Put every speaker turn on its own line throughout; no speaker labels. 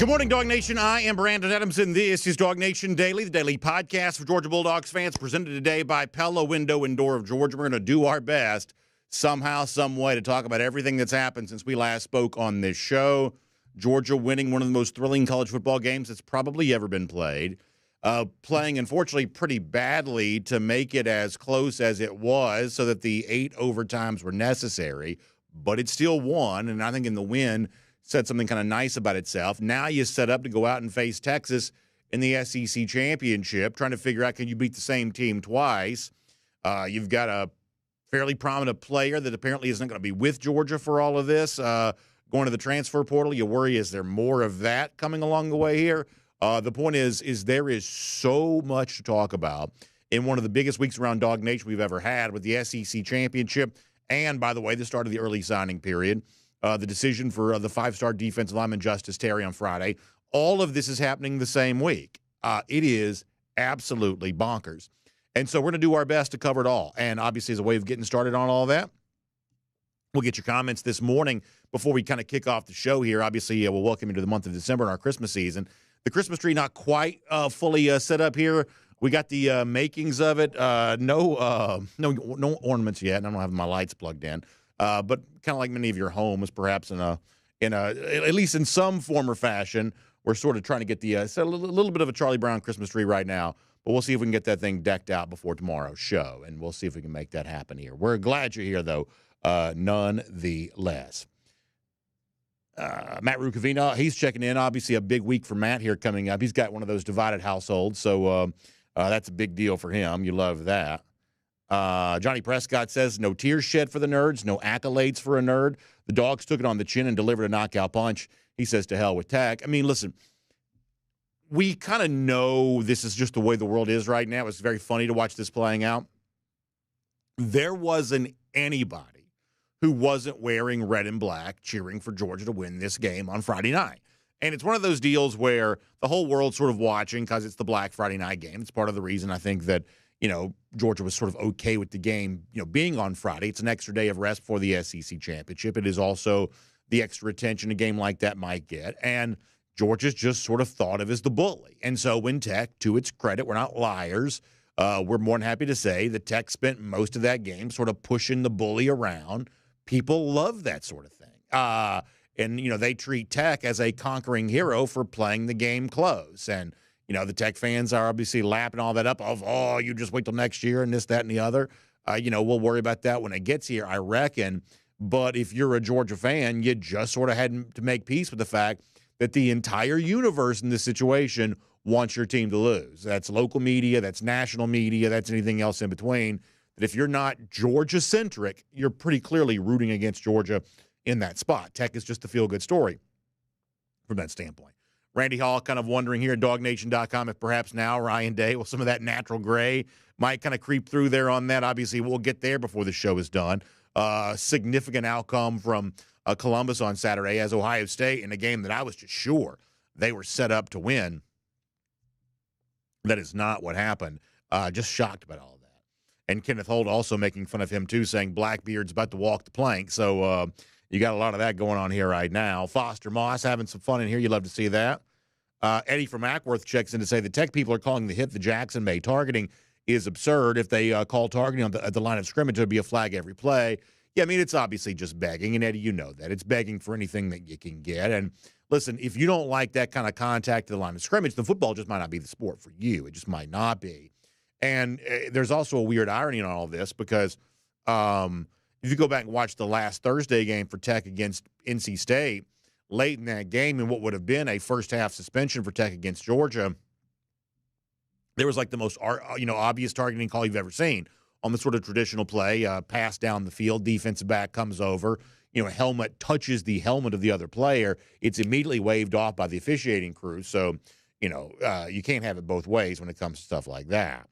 Good morning, Dog Nation. I am Brandon Adamson. This is DawgNation Daily, the daily podcast for Georgia Bulldogs fans, presented today by Pella Window and Door of Georgia. We're going to do our best, somehow, some way, to talk about everything that's happened since we last spoke on this show. Georgia winning one of the most thrilling college football games that's probably ever been played. Playing, unfortunately, pretty badly to make it as close as it was so that the 8 overtimes were necessary, but it still won, and I think in the win said something kind of nice about itself. Now you set up to go out and face Texas in the SEC championship, trying to figure out, can you beat the same team twice? You've got a fairly prominent player that apparently isn't going to be with Georgia for all of this, going to the transfer portal. You worry, is there more of that coming along the way here? The point is there is so much to talk about in one of the biggest weeks around DawgNation we've ever had, with the SEC championship and, by the way, the start of the early signing period. The decision for the 5-star defensive lineman Justice Terry on Friday. All of this is happening the same week. It is absolutely bonkers. And so we're going to do our best to cover it all. And obviously, as a way of getting started on all that, we'll get your comments this morning before we kind of kick off the show here. Obviously, we'll welcome you to the month of December and our Christmas season. The Christmas tree not quite fully set up here. We got the makings of it. No ornaments yet, and I don't have my lights plugged in. But kind of like many of your homes, perhaps in at least in some form or fashion, we're sort of trying to get a little bit of a Charlie Brown Christmas tree right now. But we'll see if we can get that thing decked out before tomorrow's show, and we'll see if we can make that happen here. We're glad you're here, though, nonetheless. Matt Rucavina, he's checking in. Obviously, a big week for Matt here coming up. He's got one of those divided households, so that's a big deal for him. You love that. Johnny Prescott says, no tears shed for the nerds, no accolades for a nerd. The Dogs took it on the chin and delivered a knockout punch. He says, to hell with Tech. I mean, listen, we kind of know this is just the way the world is right now. It's very funny to watch this playing out. There wasn't anybody who wasn't wearing red and black cheering for Georgia to win this game on Friday night. And it's one of those deals where the whole world's sort of watching because it's the Black Friday night game. It's part of the reason I think that, Georgia was sort of okay with the game, being on Friday. It's an extra day of rest for the SEC championship. It is also the extra attention a game like that might get. And Georgia's just sort of thought of as the bully. And so when Tech, to its credit, we're not liars. We're more than happy to say that Tech spent most of that game sort of pushing the bully around. People love that sort of thing. And they treat Tech as a conquering hero for playing the game close. And the Tech fans are obviously lapping all that up of, you just wait till next year and this, that, and the other. We'll worry about that when it gets here, I reckon. But if you're a Georgia fan, you just sort of had to make peace with the fact that the entire universe in this situation wants your team to lose. That's local media, that's national media, that's anything else in between. That if you're not Georgia-centric, you're pretty clearly rooting against Georgia in that spot. Tech is just a feel-good story from that standpoint. Randy Hall kind of wondering here at DawgNation.com if perhaps now Ryan Day, some of that natural gray might kind of creep through there on that. Obviously, we'll get there before the show is done. Significant outcome from Columbus on Saturday as Ohio State in a game that I was just sure they were set up to win. That is not what happened. Just shocked about all of that. And Kenneth Holt also making fun of him, too, saying Blackbeard's about to walk the plank. So, you got a lot of that going on here right now. Foster Moss having some fun in here. You love to see that. Eddie from Ackworth checks in to say the Tech people are calling the hit the Jackson May targeting is absurd. If they call targeting at the line of scrimmage, it would be a flag every play. Yeah, I mean, it's obviously just begging. And, Eddie, you know that. It's begging for anything that you can get. And, listen, if you don't like that kind of contact at the line of scrimmage, then football just might not be the sport for you. It just might not be. And there's also a weird irony in all this because if you go back and watch the last Thursday game for Tech against NC State, late in that game in what would have been a first-half suspension for Tech against Georgia, there was like the most obvious targeting call you've ever seen on the sort of traditional play, pass down the field, defensive back comes over, helmet touches the helmet of the other player. It's immediately waved off by the officiating crew. So, you can't have it both ways when it comes to stuff like that.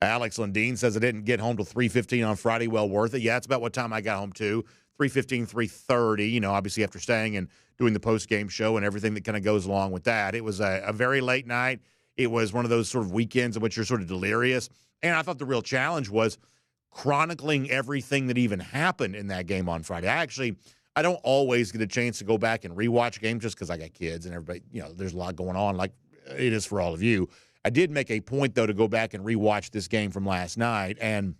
Alex Lundeen says I didn't get home till 3:15 on Friday. Well worth it. Yeah, that's about what time I got home too. 3:15, 3:30, obviously after staying and doing the post-game show and everything that kind of goes along with that. It was a very late night. It was one of those sort of weekends in which you're sort of delirious. And I thought the real challenge was chronicling everything that even happened in that game on Friday. I don't always get a chance to go back and rewatch games just because I got kids and everybody, there's a lot going on like it is for all of you. I did make a point, though, to go back and rewatch this game from last night. And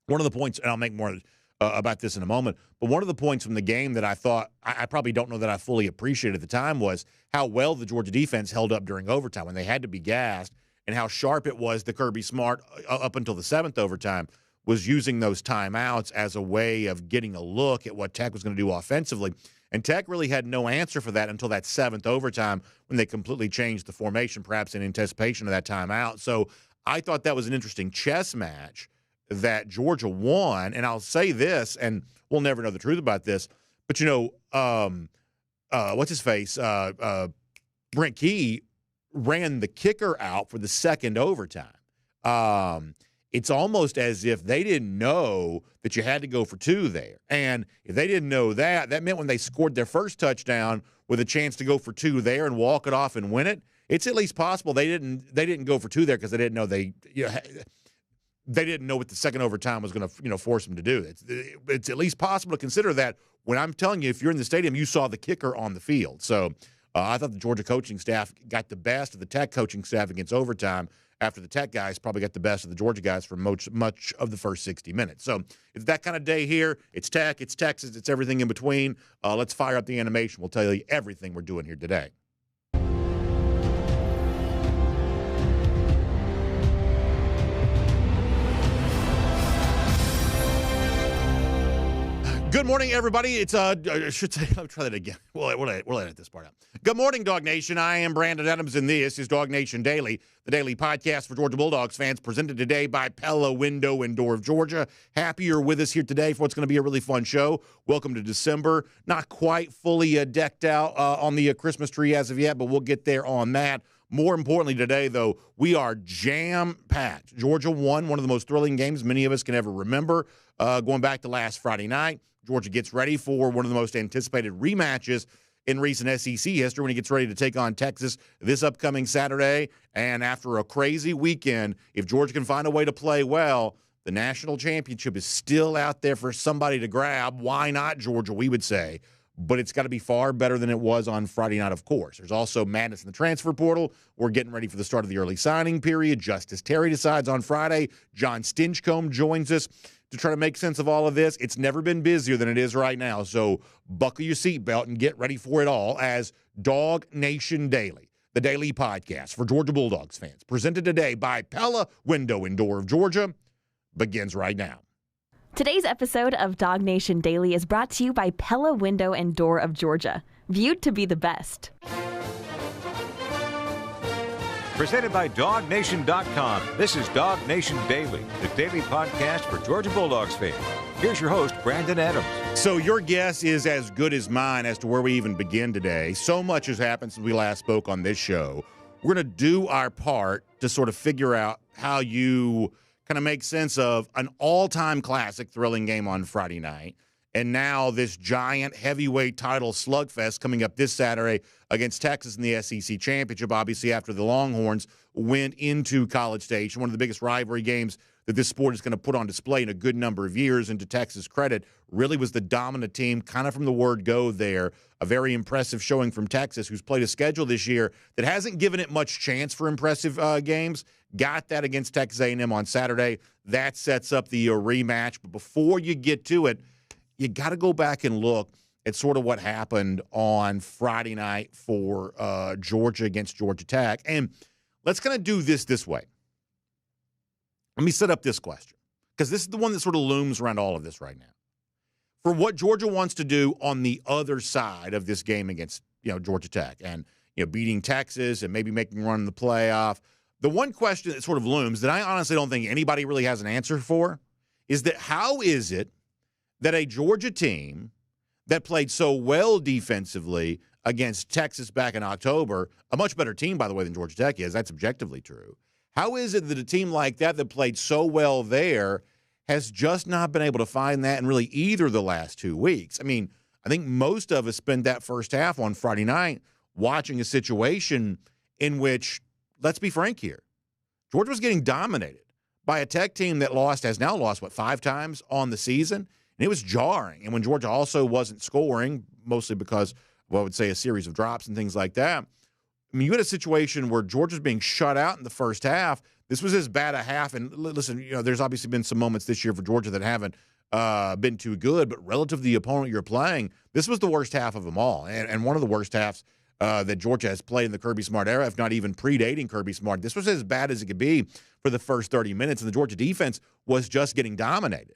one of the points, and I'll make more about this in a moment, but one of the points from the game that I thought I probably don't know that I fully appreciated at the time was how well the Georgia defense held up during overtime when they had to be gassed, and how sharp it was that Kirby Smart, up until the seventh overtime, was using those timeouts as a way of getting a look at what Tech was going to do offensively. And Tech really had no answer for that until that seventh overtime when they completely changed the formation, perhaps in anticipation of that timeout. So I thought that was an interesting chess match that Georgia won. And I'll say this, and we'll never know the truth about this, but, what's his face? Brent Key ran the kicker out for the second overtime. It's almost as if they didn't know that you had to go for two there. And if they didn't know that, that meant when they scored their first touchdown with a chance to go for two there and walk it off and win it, it's at least possible they didn't go for two there because they didn't know they didn't know what the second overtime was going to force them to do. It's at least possible to consider that when I'm telling you, if you're in the stadium, you saw the kicker on the field. So I thought the Georgia coaching staff got the best of the Tech coaching staff against overtime, after the Tech guys probably got the best of the Georgia guys for much of the first 60 minutes. So it's that kind of day here. It's Tech, it's Texas, it's everything in between. Let's fire up the animation. We'll tell you everything we're doing here today. Good morning, everybody. It's I should say, let me try that again. We'll edit this part out. Good morning, Dog Nation. I am Brandon Adams, and this is DawgNation Daily, the daily podcast for Georgia Bulldogs fans, presented today by Pella Window and Door of Georgia. Happy you're with us here today for what's going to be a really fun show. Welcome to December. Not quite fully decked out on the Christmas tree as of yet, but we'll get there on that. More importantly today, though, we are jam-packed. Georgia won one of the most thrilling games many of us can ever remember, going back to last Friday night. Georgia gets ready for one of the most anticipated rematches in recent SEC history when he gets ready to take on Texas this upcoming Saturday. And after a crazy weekend, if Georgia can find a way to play well, the national championship is still out there for somebody to grab. Why not Georgia, we would say. But it's got to be far better than it was on Friday night, of course. There's also madness in the transfer portal. We're getting ready for the start of the early signing period. Justice Terry decides on Friday. Jon Stinchcomb joins us to try to make sense of all of this. It's never been busier than it is right now. So buckle your seatbelt and get ready for it all as DawgNation Daily, the daily podcast for Georgia Bulldogs fans, presented today by Pella Window and Door of Georgia, begins right now.
Today's episode of DawgNation Daily is brought to you by Pella Window and Door of Georgia, viewed to be the best.
Presented by DawgNation.com. This is DawgNation Daily, the daily podcast for Georgia Bulldogs fans. Here's your host, Brandon Adams.
So your guess is as good as mine as to where we even begin today. So much has happened since we last spoke on this show. We're going to do our part to sort of figure out how you kind of make sense of an all-time classic thrilling game on Friday night, and now this giant heavyweight title slugfest coming up this Saturday against Texas in the SEC Championship, obviously after the Longhorns went into College Station, one of the biggest rivalry games that this sport is going to put on display in a good number of years. And to Texas' credit, really was the dominant team kind of from the word go there. A very impressive showing from Texas, who's played a schedule this year that hasn't given it much chance for impressive games. Got that against Texas A&M on Saturday. That sets up the rematch. But before you get to it, you got to go back and look at sort of what happened on Friday night for Georgia against Georgia Tech. And let's kind of do this way. Let me set up this question, because this is the one that sort of looms around all of this right now. For what Georgia wants to do on the other side of this game against, Georgia Tech and, beating Texas and maybe making a run in the playoff, the one question that sort of looms that I honestly don't think anybody really has an answer for is that how is it that a Georgia team that played so well defensively against Texas back in October, a much better team, by the way, than Georgia Tech is, that's objectively true, how is it that a team like that played so well there has just not been able to find that in really either of the last 2 weeks? I mean, I think most of us spent that first half on Friday night watching a situation in which, let's be frank here, Georgia was getting dominated by a Tech team that has now lost, 5 times on the season? And it was jarring. And when Georgia also wasn't scoring, mostly because of, I would say, a series of drops and things like that, I mean, you had a situation where Georgia's being shut out in the first half. This was as bad a half. And listen, there's obviously been some moments this year for Georgia that haven't been too good, but relative to the opponent you're playing, this was the worst half of them all. And one of the worst halves that Georgia has played in the Kirby Smart era, if not even predating Kirby Smart. This was as bad as it could be for the first 30 minutes, and the Georgia defense was just getting dominated.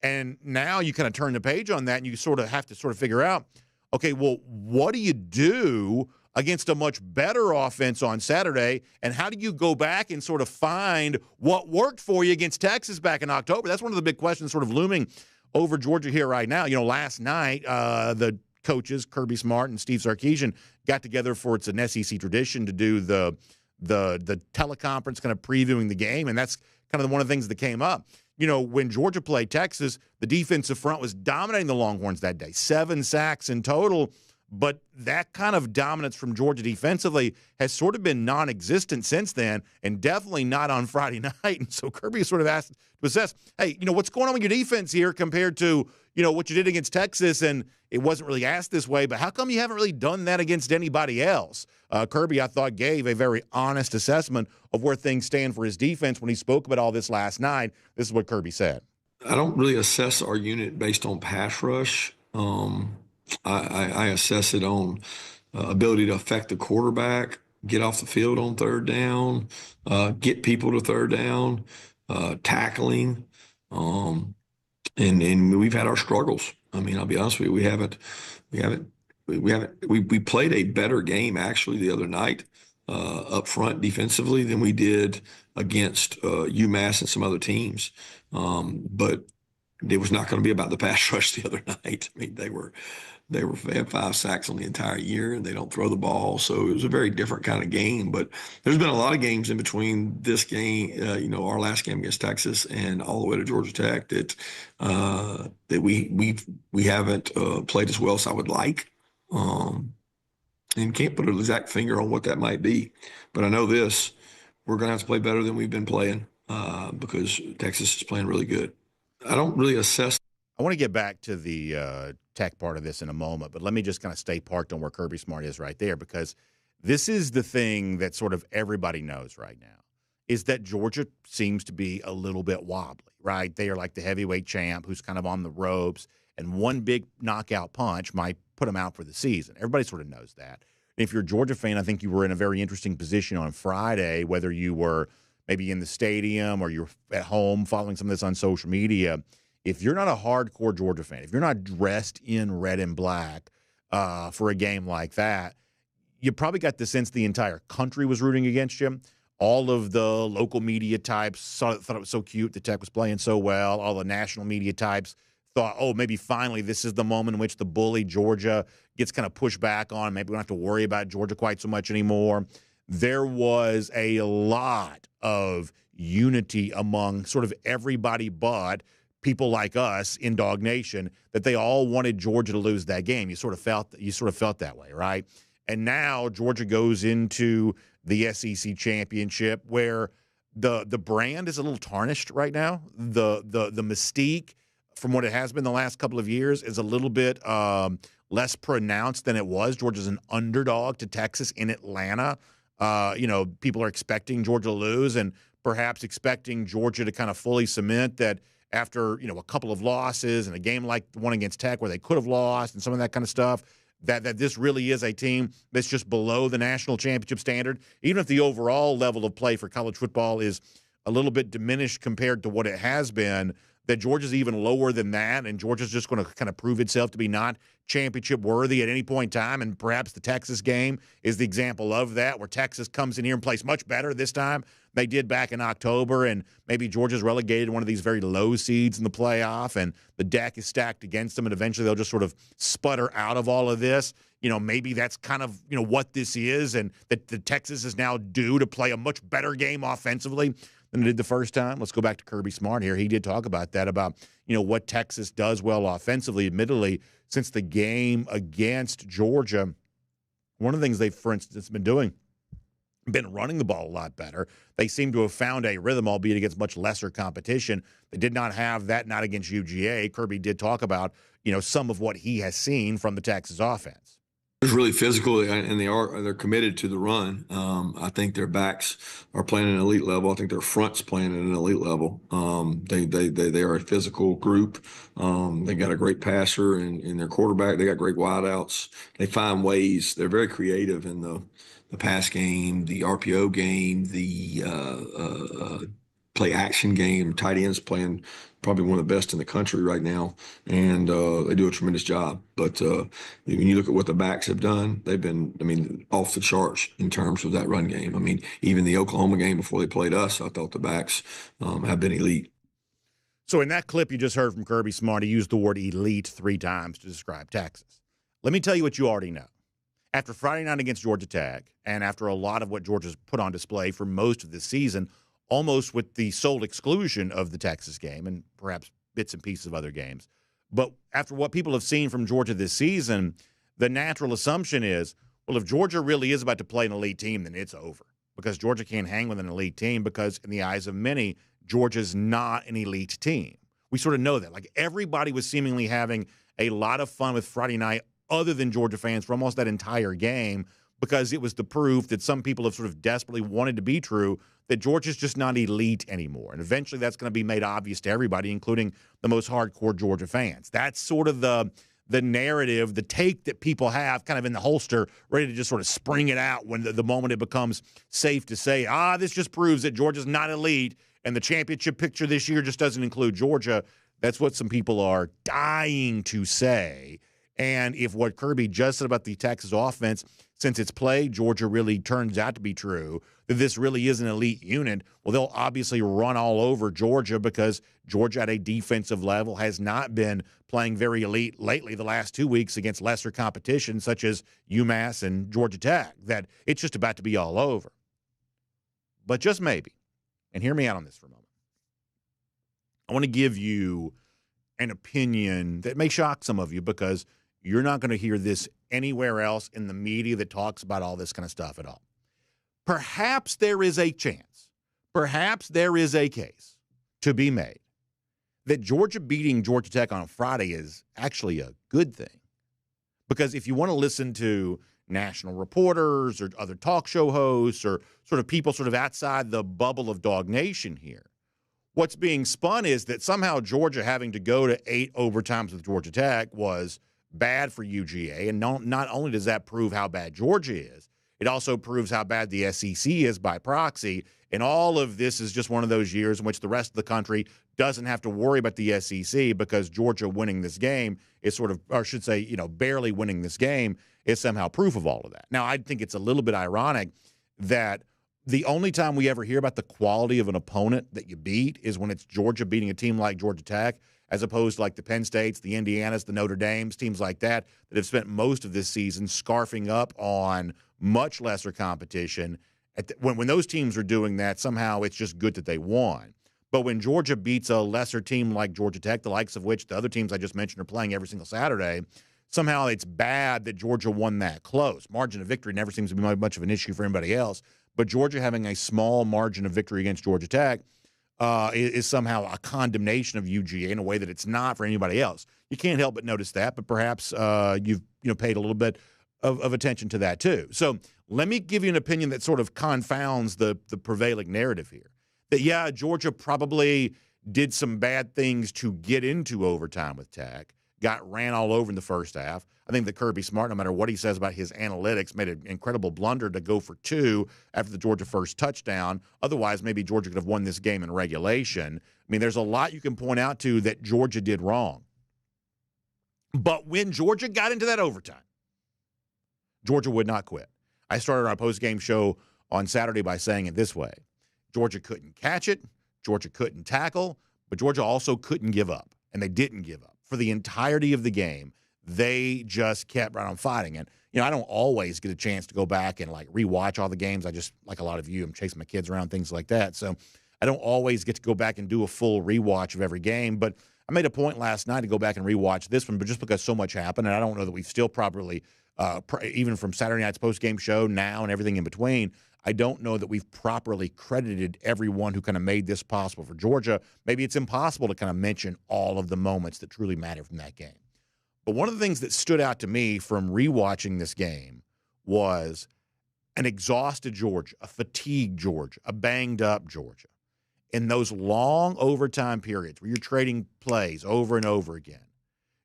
And now you kind of turn the page on that, and you sort of have to figure out, okay, well, what do you do against a much better offense on Saturday, and how do you go back and sort of find what worked for you against Texas back in October? That's one of the big questions sort of looming over Georgia here right now. Last night, the coaches, Kirby Smart and Steve Sarkisian, got together for, it's an SEC tradition, to do the teleconference kind of previewing the game, and that's kind of one of the things that came up. When Georgia played Texas, the defensive front was dominating the Longhorns that day, 7 sacks in total. But that kind of dominance from Georgia defensively has sort of been non-existent since then, and definitely not on Friday night. And so Kirby sort of asked to assess, hey, what's going on with your defense here compared to, what you did against Texas? And it wasn't really asked this way, but how come you haven't really done that against anybody else? Kirby, I thought, gave a very honest assessment of where things stand for his defense when he spoke about all this last night. This is what Kirby said.
I don't really assess our unit based on pass rush. I assess it on ability to affect the quarterback, get off the field on third down, get people to third down, tackling, and we've had our struggles. I mean, I'll be honest with you, we played a better game actually the other night up front defensively than we did against UMass and some other teams, but it was not going to be about the pass rush the other night. I mean, they had 5 sacks on the entire year, and they don't throw the ball. So it was a very different kind of game. But there's been a lot of games in between this game, our last game against Texas, and all the way to Georgia Tech that we haven't played as well as I would like, and can't put an exact finger on what that might be. But I know this: we're going to have to play better than we've been playing because Texas is playing really good. I don't really assess.
I want to get back to the Tech part of this in a moment, but let me just kind of stay parked on where Kirby Smart is right there, because this is the thing that sort of everybody knows right now, is that Georgia seems to be a little bit wobbly, right? They are like the heavyweight champ who's kind of on the ropes, and one big knockout punch might put them out for the season. Everybody sort of knows that. And if you're a Georgia fan, I think you were in a very interesting position on Friday, whether you were maybe in the stadium or you're at home following some of this on social media. If you're not a hardcore Georgia fan, if you're not dressed in red and black for a game like that, you probably got the sense the entire country was rooting against you. All of the local media types thought it was so cute that Tech was playing so well. All the national media types thought, oh, maybe finally this is the moment in which the bully Georgia gets kind of pushed back on. Maybe we don't have to worry about Georgia quite so much anymore. There was a lot of unity among sort of everybody but people like us in Dawg Nation, that they all wanted Georgia to lose that game. You sort of felt that way, right? And now Georgia goes into the SEC championship where the brand is a little tarnished right now. The mystique from what it has been the last couple of years is a little bit less pronounced than it was. Georgia's an underdog to Texas in Atlanta. People are expecting Georgia to lose and perhaps expecting Georgia to kind of fully cement that after, a couple of losses and a game like the one against Tech where they could have lost and some of that kind of stuff, that this really is a team that's just below the national championship standard. Even if the overall level of play for college football is a little bit diminished compared to what it has been, that Georgia's even lower than that, and Georgia's just going to kind of prove itself to be not championship worthy at any point in time, and perhaps the Texas game is the example of that, where Texas comes in here and plays much better this time they did back in October, and maybe Georgia's relegated to one of these very low seeds in the playoff, and the deck is stacked against them, and eventually they'll just sort of sputter out of all of this. Maybe that's kind of, what this is, and that the Texas is now due to play a much better game offensively than it did the first time. Let's go back to Kirby Smart here. He did talk about that, about, what Texas does well offensively. Admittedly, since the game against Georgia, one of the things they've, for instance, been doing been running the ball a lot better. They seem to have found a rhythm, albeit against much lesser competition. They did not have that, not against UGA. Kirby did talk about, some of what he has seen from the Texas offense.
It's really physical, and they're committed to the run. I think their backs are playing at an elite level. I think their front's playing at an elite level. They are a physical group. They got a great passer in their quarterback. They got great wideouts. They find ways. They're very creative in the pass game, the RPO game, the play action game. Tight ends playing probably one of the best in the country right now, and they do a tremendous job. But when you look at what the backs have done, they've been, off the charts in terms of that run game. Even the Oklahoma game before they played us, I thought the backs have been elite.
So in that clip you just heard from Kirby Smart, he used the word elite 3 times to describe Texas. Let me tell you what you already know. After Friday night against Georgia Tech, and after a lot of what Georgia's put on display for most of the season, almost with the sole exclusion of the Texas game and perhaps bits and pieces of other games. But after what people have seen from Georgia this season, the natural assumption is, well, if Georgia really is about to play an elite team, then it's over. Because Georgia can't hang with an elite team because, in the eyes of many, Georgia's not an elite team. We sort of know that. Like, everybody was seemingly having a lot of fun with Friday night other than Georgia fans for almost that entire game, because it was the proof that some people have sort of desperately wanted to be true, that Georgia's just not elite anymore. And eventually that's going to be made obvious to everybody, including the most hardcore Georgia fans. That's sort of the narrative, the take that people have kind of in the holster, ready to just sort of spring it out when the moment it becomes safe to say, this just proves that Georgia's not elite and the championship picture this year just doesn't include Georgia. That's what some people are dying to say. And if what Kirby just said about the Texas offense, since its play, Georgia really turns out to be true, that this really is an elite unit, well, they'll obviously run all over Georgia because Georgia at a defensive level has not been playing very elite lately the last 2 weeks against lesser competition such as UMass and Georgia Tech, that it's just about to be all over. But just maybe, and hear me out on this for a moment, I want to give you an opinion that may shock some of you because you're not going to hear this anywhere else in the media that talks about all this kind of stuff at all. Perhaps there is a chance, perhaps there is a case to be made that Georgia beating Georgia Tech on Friday is actually a good thing. Because if you want to listen to national reporters or other talk show hosts or sort of people sort of outside the bubble of Dog Nation here, what's being spun is that somehow Georgia having to go to 8 overtimes with Georgia Tech was bad for UGA. And not only does that prove how bad Georgia is, it also proves how bad the SEC is by proxy. And all of this is just one of those years in which the rest of the country doesn't have to worry about the SEC because Georgia winning this game is sort of, or I should say, barely winning this game is somehow proof of all of that. Now, I think it's a little bit ironic that the only time we ever hear about the quality of an opponent that you beat is when it's Georgia beating a team like Georgia Tech, as opposed to like the Penn States, the Indianas, the Notre Dames, teams like that have spent most of this season scarfing up on much lesser competition. When those teams are doing that, somehow it's just good that they won. But when Georgia beats a lesser team like Georgia Tech, the likes of which the other teams I just mentioned are playing every single Saturday, somehow it's bad that Georgia won that close. Margin of victory never seems to be much of an issue for anybody else. But Georgia having a small margin of victory against Georgia Tech is somehow a condemnation of UGA in a way that it's not for anybody else. You can't help but notice that, but perhaps you've paid a little bit of attention to that too. So let me give you an opinion that sort of confounds the prevailing narrative here. That, yeah, Georgia probably did some bad things to get into overtime with Tech, got ran all over in the first half. I think that Kirby Smart, no matter what he says about his analytics, made an incredible blunder to go for 2 after the Georgia first touchdown. Otherwise, maybe Georgia could have won this game in regulation. I mean, there's a lot you can point out to that Georgia did wrong. But when Georgia got into that overtime, Georgia would not quit. I started our post-game show on Saturday by saying it this way. Georgia couldn't catch it. Georgia couldn't tackle. But Georgia also couldn't give up. And they didn't give up. For the entirety of the game, they just kept right on fighting. And, I don't always get a chance to go back and, rewatch all the games. I just, like a lot of you, I'm chasing my kids around, things like that. So I don't always get to go back and do a full rewatch of every game. But I made a point last night to go back and rewatch this one, but just because so much happened, and I don't know that we've still properly, even from Saturday night's post-game show now and everything in between, I don't know that we've properly credited everyone who kind of made this possible for Georgia. Maybe it's impossible to kind of mention all of the moments that truly matter from that game. But one of the things that stood out to me from rewatching this game was an exhausted Georgia, a fatigued Georgia, a banged-up Georgia. In those long overtime periods where you're trading plays over and over again,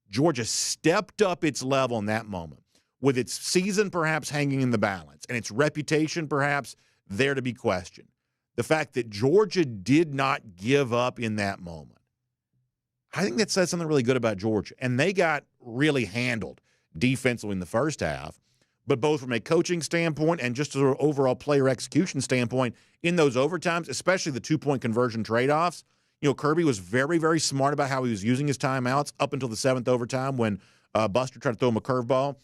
Georgia stepped up its level in that moment, with its season perhaps hanging in the balance and its reputation perhaps there to be questioned. The fact that Georgia did not give up in that moment, I think that says something really good about Georgia. And they got really handled defensively in the first half, but both from a coaching standpoint and just an overall player execution standpoint in those overtimes, especially the two-point conversion trade-offs. Kirby was very, very smart about how he was using his timeouts up until the seventh overtime when Buster tried to throw him a curveball.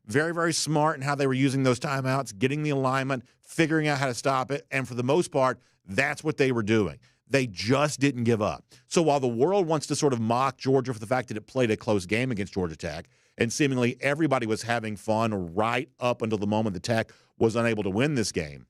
Very, very smart in how they were using those timeouts, getting the alignment, figuring out how to stop it. And for the most part, that's what they were doing. They just didn't give up. So while the world wants to sort of mock Georgia for the fact that it played a close game against Georgia Tech, and seemingly everybody was having fun right up until the moment the Tech was unable to win this game,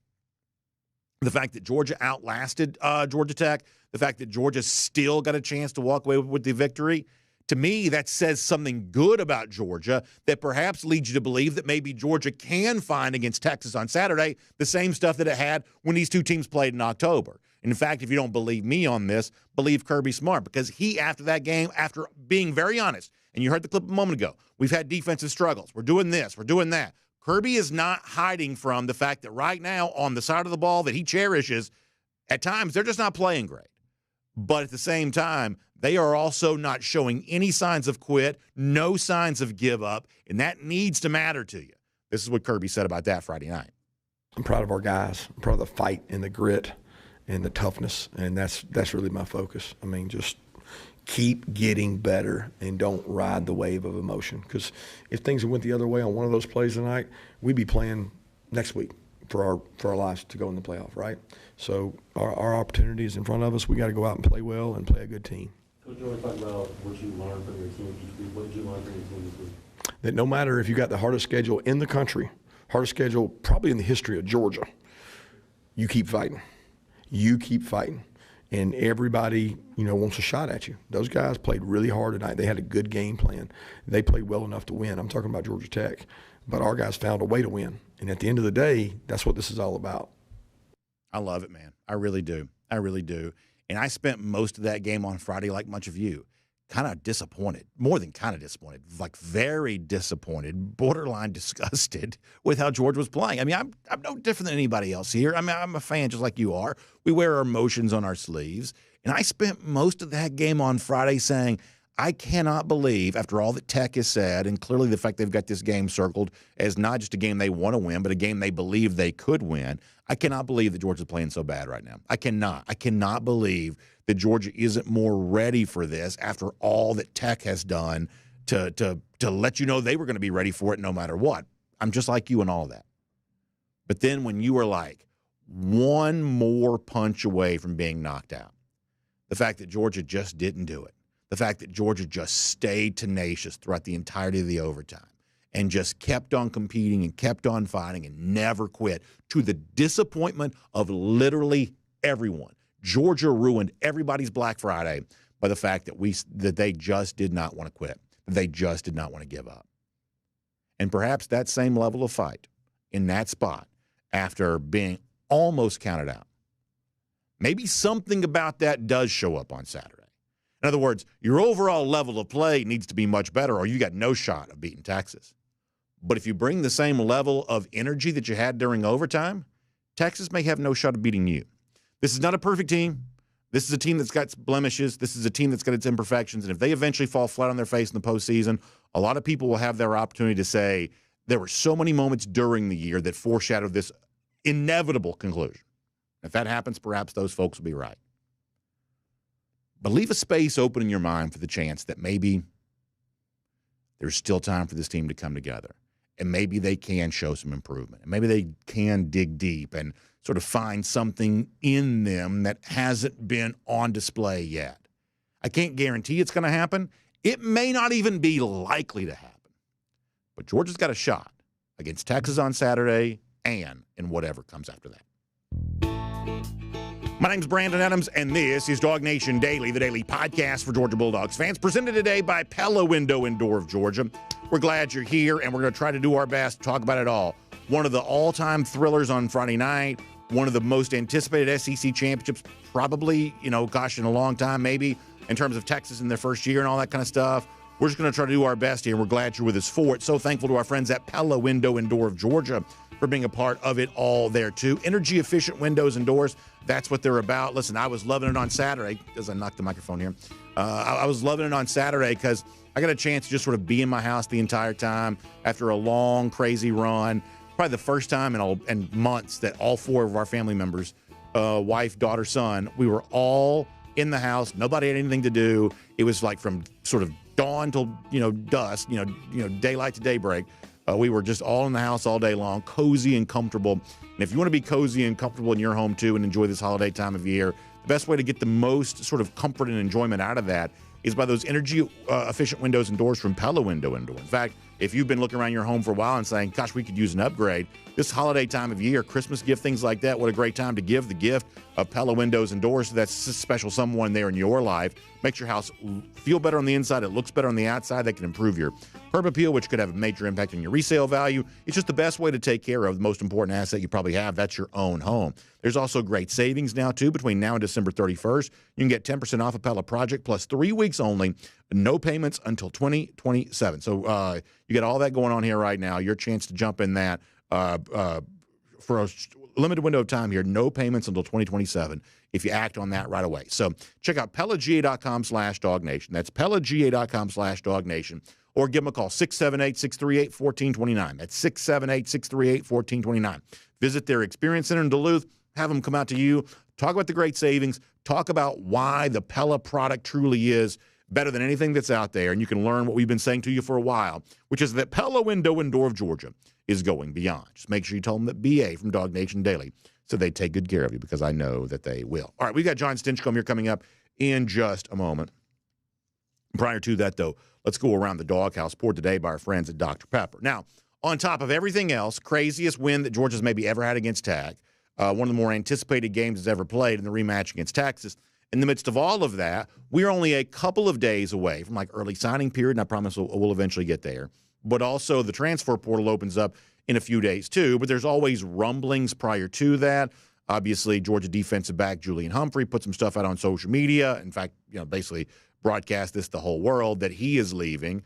the fact that Georgia outlasted Georgia Tech, the fact that Georgia still got a chance to walk away with the victory, to me, that says something good about Georgia that perhaps leads you to believe that maybe Georgia can find against Texas on Saturday the same stuff that it had when these two teams played in October. And in fact, if you don't believe me on this, believe Kirby Smart, because he, after that game, after being very honest, and you heard the clip a moment ago, we've had defensive struggles. We're doing this. We're doing that. Kirby is not hiding from the fact that right now on the side of the ball that he cherishes, at times they're just not playing great. But at the same time, they are also not showing any signs of quit, no signs of give up, and that needs to matter to you. This is what Kirby said about that Friday night.
I'm proud of our guys. I'm proud of the fight and the grit and the toughness, and that's really my focus. I mean, just keep getting better and don't ride the wave of emotion, because if things went the other way on one of those plays tonight, we'd be playing next week for our lives to go in the playoff, right? So our opportunity is in front of us. We got to go out and play well and play a good team.
Coach, you want to talk about what you learned from your team each week? What did you learn from your team this week?
That no matter if you got the hardest schedule in the country, hardest schedule probably in the history of Georgia, you keep fighting. You keep fighting. And everybody, wants a shot at you. Those guys played really hard tonight. They had a good game plan. They played well enough to win. I'm talking about Georgia Tech. But our guys found a way to win. And at the end of the day, that's what this is all about.
I love it, man. I really do. I really do. And I spent most of that game on Friday, like much of you, kind of disappointed, more than kind of disappointed, like very disappointed, borderline disgusted with how Georgia was playing. I mean, I'm no different than anybody else here. I mean, I'm a fan just like you are. We wear our emotions on our sleeves. And I spent most of that game on Friday saying, I cannot believe, after all that Tech has said, and clearly the fact they've got this game circled as not just a game they want to win, but a game they believe they could win, I cannot believe that Georgia's playing so bad right now. I cannot believe that Georgia isn't more ready for this after all that Tech has done to let you know they were going to be ready for it no matter what. I'm just like you and all that. But then when you were like one more punch away from being knocked out, the fact that Georgia just didn't do it, the fact that Georgia just stayed tenacious throughout the entirety of the overtime and just kept on competing and kept on fighting and never quit, to the disappointment of literally everyone. Georgia ruined everybody's Black Friday by the fact that they just did not want to quit. They just did not want to give up. And perhaps that same level of fight in that spot after being almost counted out, maybe something about that does show up on Saturday. In other words, your overall level of play needs to be much better or you got no shot of beating Texas. But if you bring the same level of energy that you had during overtime, Texas may have no shot of beating you. This is not a perfect team. This is a team that's got blemishes. This is a team that's got its imperfections. And if they eventually fall flat on their face in the postseason, a lot of people will have their opportunity to say there were so many moments during the year that foreshadowed this inevitable conclusion. If that happens, perhaps those folks will be right. But leave a space open in your mind for the chance that maybe there's still time for this team to come together. And maybe they can show some improvement. And maybe they can dig deep and sort of find something in them that hasn't been on display yet. I can't guarantee it's going to happen. It may not even be likely to happen. But Georgia's got a shot against Texas on Saturday and in whatever comes after that. My name's Brandon Adams, and this is DawgNation Daily, the daily podcast for Georgia Bulldogs fans, presented today by Pella Window and Door of Georgia. We're glad you're here, and we're going to try to do our best to talk about it all. One of the all-time thrillers on Friday night, one of the most anticipated SEC championships, probably, in a long time, maybe, in terms of Texas in their first year and all that kind of stuff. We're just going to try to do our best here, and we're glad you're with us for it. So thankful to our friends at Pella Window and Door of Georgia for being a part of it all there, too. Energy-efficient windows and doors, that's what they're about. Listen, I was loving it on Saturday, as I knocked the microphone here. I was loving it on Saturday because I got a chance to just sort of be in my house the entire time after a long, crazy run. Probably the first time in months that all four of our family members, wife, daughter, son, we were all in the house. Nobody had anything to do. It was like from sort of dawn till dusk, daylight to daybreak. We were just all in the house all day long, cozy and comfortable. And if you want to be cozy and comfortable in your home too and enjoy this holiday time of year, the best way to get the most sort of comfort and enjoyment out of that is by those energy efficient windows and doors from Pella Window and Door. In fact, if you've been looking around your home for a while and saying, gosh, we could use an upgrade, this holiday time of year, Christmas gift, things like that, what a great time to give the gift of Pella Windows and Doors to that special someone there in your life. Makes your house feel better on the inside. It looks better on the outside. That can improve your curb appeal, which could have a major impact on your resale value. It's just the best way to take care of the most important asset you probably have. That's your own home. There's also great savings now, too. Between now and December 31st, you can get 10% off a Pella project plus 3 weeks only, no payments until 2027. So you got all that going on here right now. Your chance to jump in that for a limited window of time here, no payments until 2027 if you act on that right away. So check out PellaGA.com/DawgNation. That's PellaGA.com/DawgNation. Or give them a call, 678-638-1429. That's 678-638-1429. Visit their Experience Center in Duluth. Have them come out to you. Talk about the great savings. Talk about why the Pella product truly is better than anything that's out there. And you can learn what we've been saying to you for a while, which is that Pella Window and Door of Georgia is going beyond. Just make sure you tell them that BA from DawgNation Daily so they take good care of you, because I know that they will. All right, we've got Jon Stinchcomb here coming up in just a moment. Prior to that, though, let's go around the doghouse poured today by our friends at Dr. Pepper. Now, on top of everything else, craziest win that Georgia's maybe ever had against Tech, one of the more anticipated games it's ever played in the rematch against Texas. In the midst of all of that, we're only a couple of days away from early signing period, and I promise we'll eventually get there. But also the transfer portal opens up in a few days too, but there's always rumblings prior to that. Obviously, Georgia defensive back Julian Humphrey put some stuff out on social media. In fact, basically broadcast this to the whole world that he is leaving,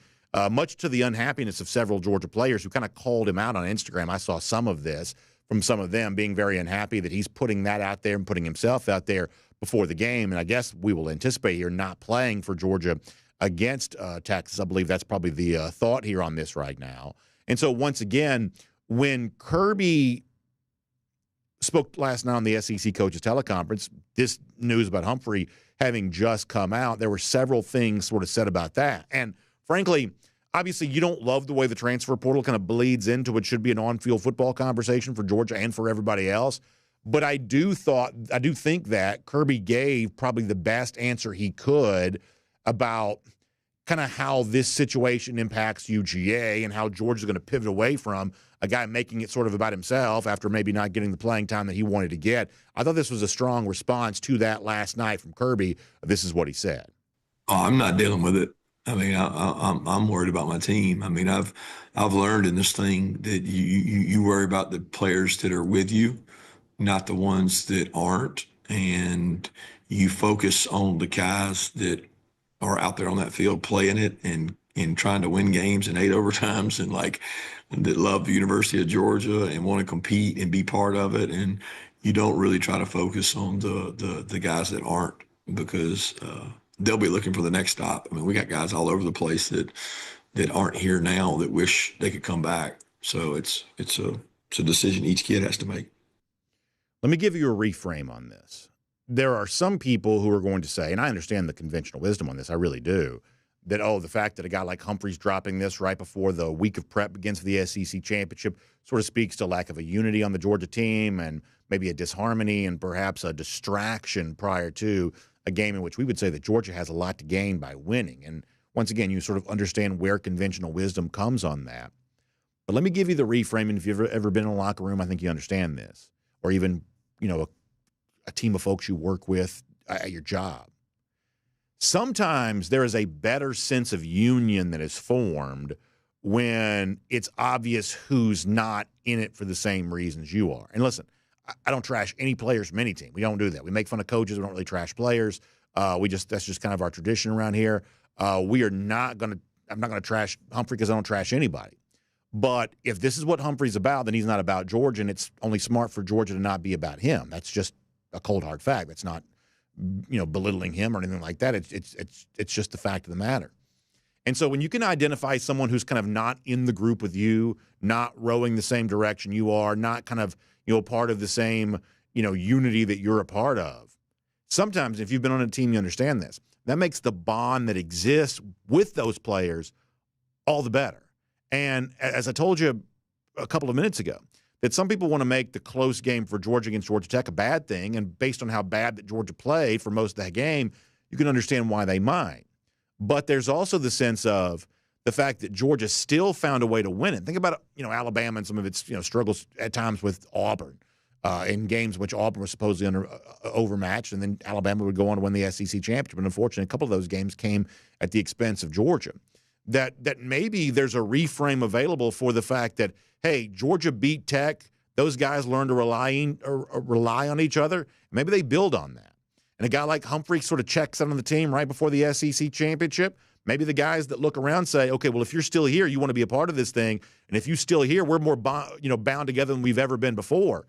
much to the unhappiness of several Georgia players who kind of called him out on Instagram. I saw some of this from some of them being very unhappy that he's putting that out there and putting himself out there before the game. And I guess we will anticipate here not playing for Georgia against Texas. I believe that's probably the thought here on this right now. And so once again, when Kirby spoke last night on the SEC coaches teleconference, this news about Humphrey having just come out, there were several things sort of said about that. And frankly, obviously you don't love the way the transfer portal kind of bleeds into what should be an on-field football conversation for Georgia and for everybody else. But I do think that Kirby gave probably the best answer he could about kind of how this situation impacts UGA and how Georgia's going to pivot away from a guy making it sort of about himself after maybe not getting the playing time that he wanted to get. I thought this was a strong response to that last night from Kirby. This is what he said.
Oh, I'm not dealing with it. I mean, I'm worried about my team. I mean, I've learned in this thing that you worry about the players that are with you, not the ones that aren't, and you focus on the guys that are out there on that field playing it and trying to win games in 8 overtimes and that love the University of Georgia and want to compete and be part of it. And you don't really try to focus on the guys that aren't, because they'll be looking for the next stop. I mean, we got guys all over the place that aren't here now that wish they could come back. So it's a decision each kid has to make.
Let me give you a reframe on this. There are some people who are going to say, and I understand the conventional wisdom on this, I really do, that, the fact that a guy like Humphrey's dropping this right before the week of prep begins for the SEC championship sort of speaks to lack of a unity on the Georgia team and maybe a disharmony and perhaps a distraction prior to a game in which we would say that Georgia has a lot to gain by winning. And once again, you sort of understand where conventional wisdom comes on that. But let me give you the reframing. If you've ever been in a locker room, I think you understand this. Or even, a team of folks you work with at your job. Sometimes there is a better sense of union that is formed when it's obvious who's not in it for the same reasons you are. And listen, I don't trash any players from any team. We don't do that. We make fun of coaches. We don't really trash players. That's just kind of our tradition around here. I'm not going to trash Humphrey because I don't trash anybody. But if this is what Humphrey's about, then he's not about Georgia, and it's only smart for Georgia to not be about him. That's just a cold hard fact. That's not, belittling him or anything like that. It's just the fact of the matter. And so when you can identify someone who's kind of not in the group with you, not rowing the same direction you are, not kind of, part of the same, unity that you're a part of. Sometimes if you've been on a team, you understand this. That makes the bond that exists with those players all the better. And as I told you a couple of minutes ago, that some people want to make the close game for Georgia against Georgia Tech a bad thing, and based on how bad that Georgia played for most of that game, you can understand why they might. But there's also the sense of the fact that Georgia still found a way to win it. Think about, Alabama and some of its, struggles at times with Auburn in games in which Auburn was supposedly overmatched, and then Alabama would go on to win the SEC championship. And unfortunately, a couple of those games came at the expense of Georgia. That maybe there's a reframe available for the fact that, hey, Georgia beat Tech. Those guys learned to rely on each other. Maybe they build on that. And a guy like Humphrey sort of checks in on the team right before the SEC championship. Maybe the guys that look around say, okay, well, if you're still here, you want to be a part of this thing. And if you're still here, we're more bound together than we've ever been before.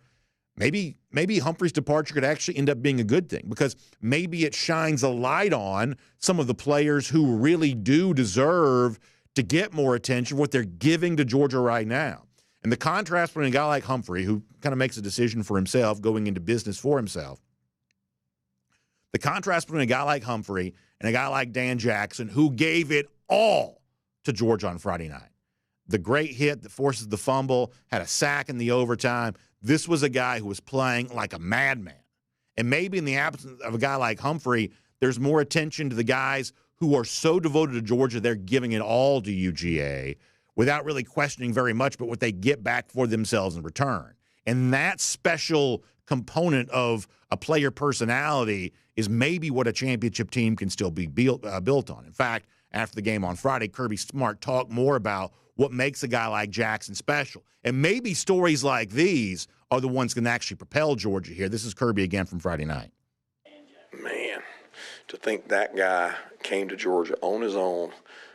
Maybe Humphrey's departure could actually end up being a good thing, because maybe it shines a light on some of the players who really do deserve to get more attention, what they're giving to Georgia right now. And the contrast between a guy like Humphrey, who kind of makes a decision for himself, going into business for himself, the contrast between a guy like Humphrey and a guy like Dan Jackson, who gave it all to Georgia on Friday night. The great hit that forces the fumble, had a sack in the overtime. This was a guy who was playing like a madman. And maybe in the absence of a guy like Humphrey, there's more attention to the guys who are so devoted to Georgia, they're giving it all to UGA without really questioning very much but what they get back for themselves in return. And that special component of a player personality is maybe what a championship team can still be built on. In fact, after the game on Friday, Kirby Smart talked more about what makes a guy like Jackson special. And maybe stories like these are the ones that can actually propel Georgia here. This is Kirby again from Friday night.
Man, to think that guy came to Georgia on his own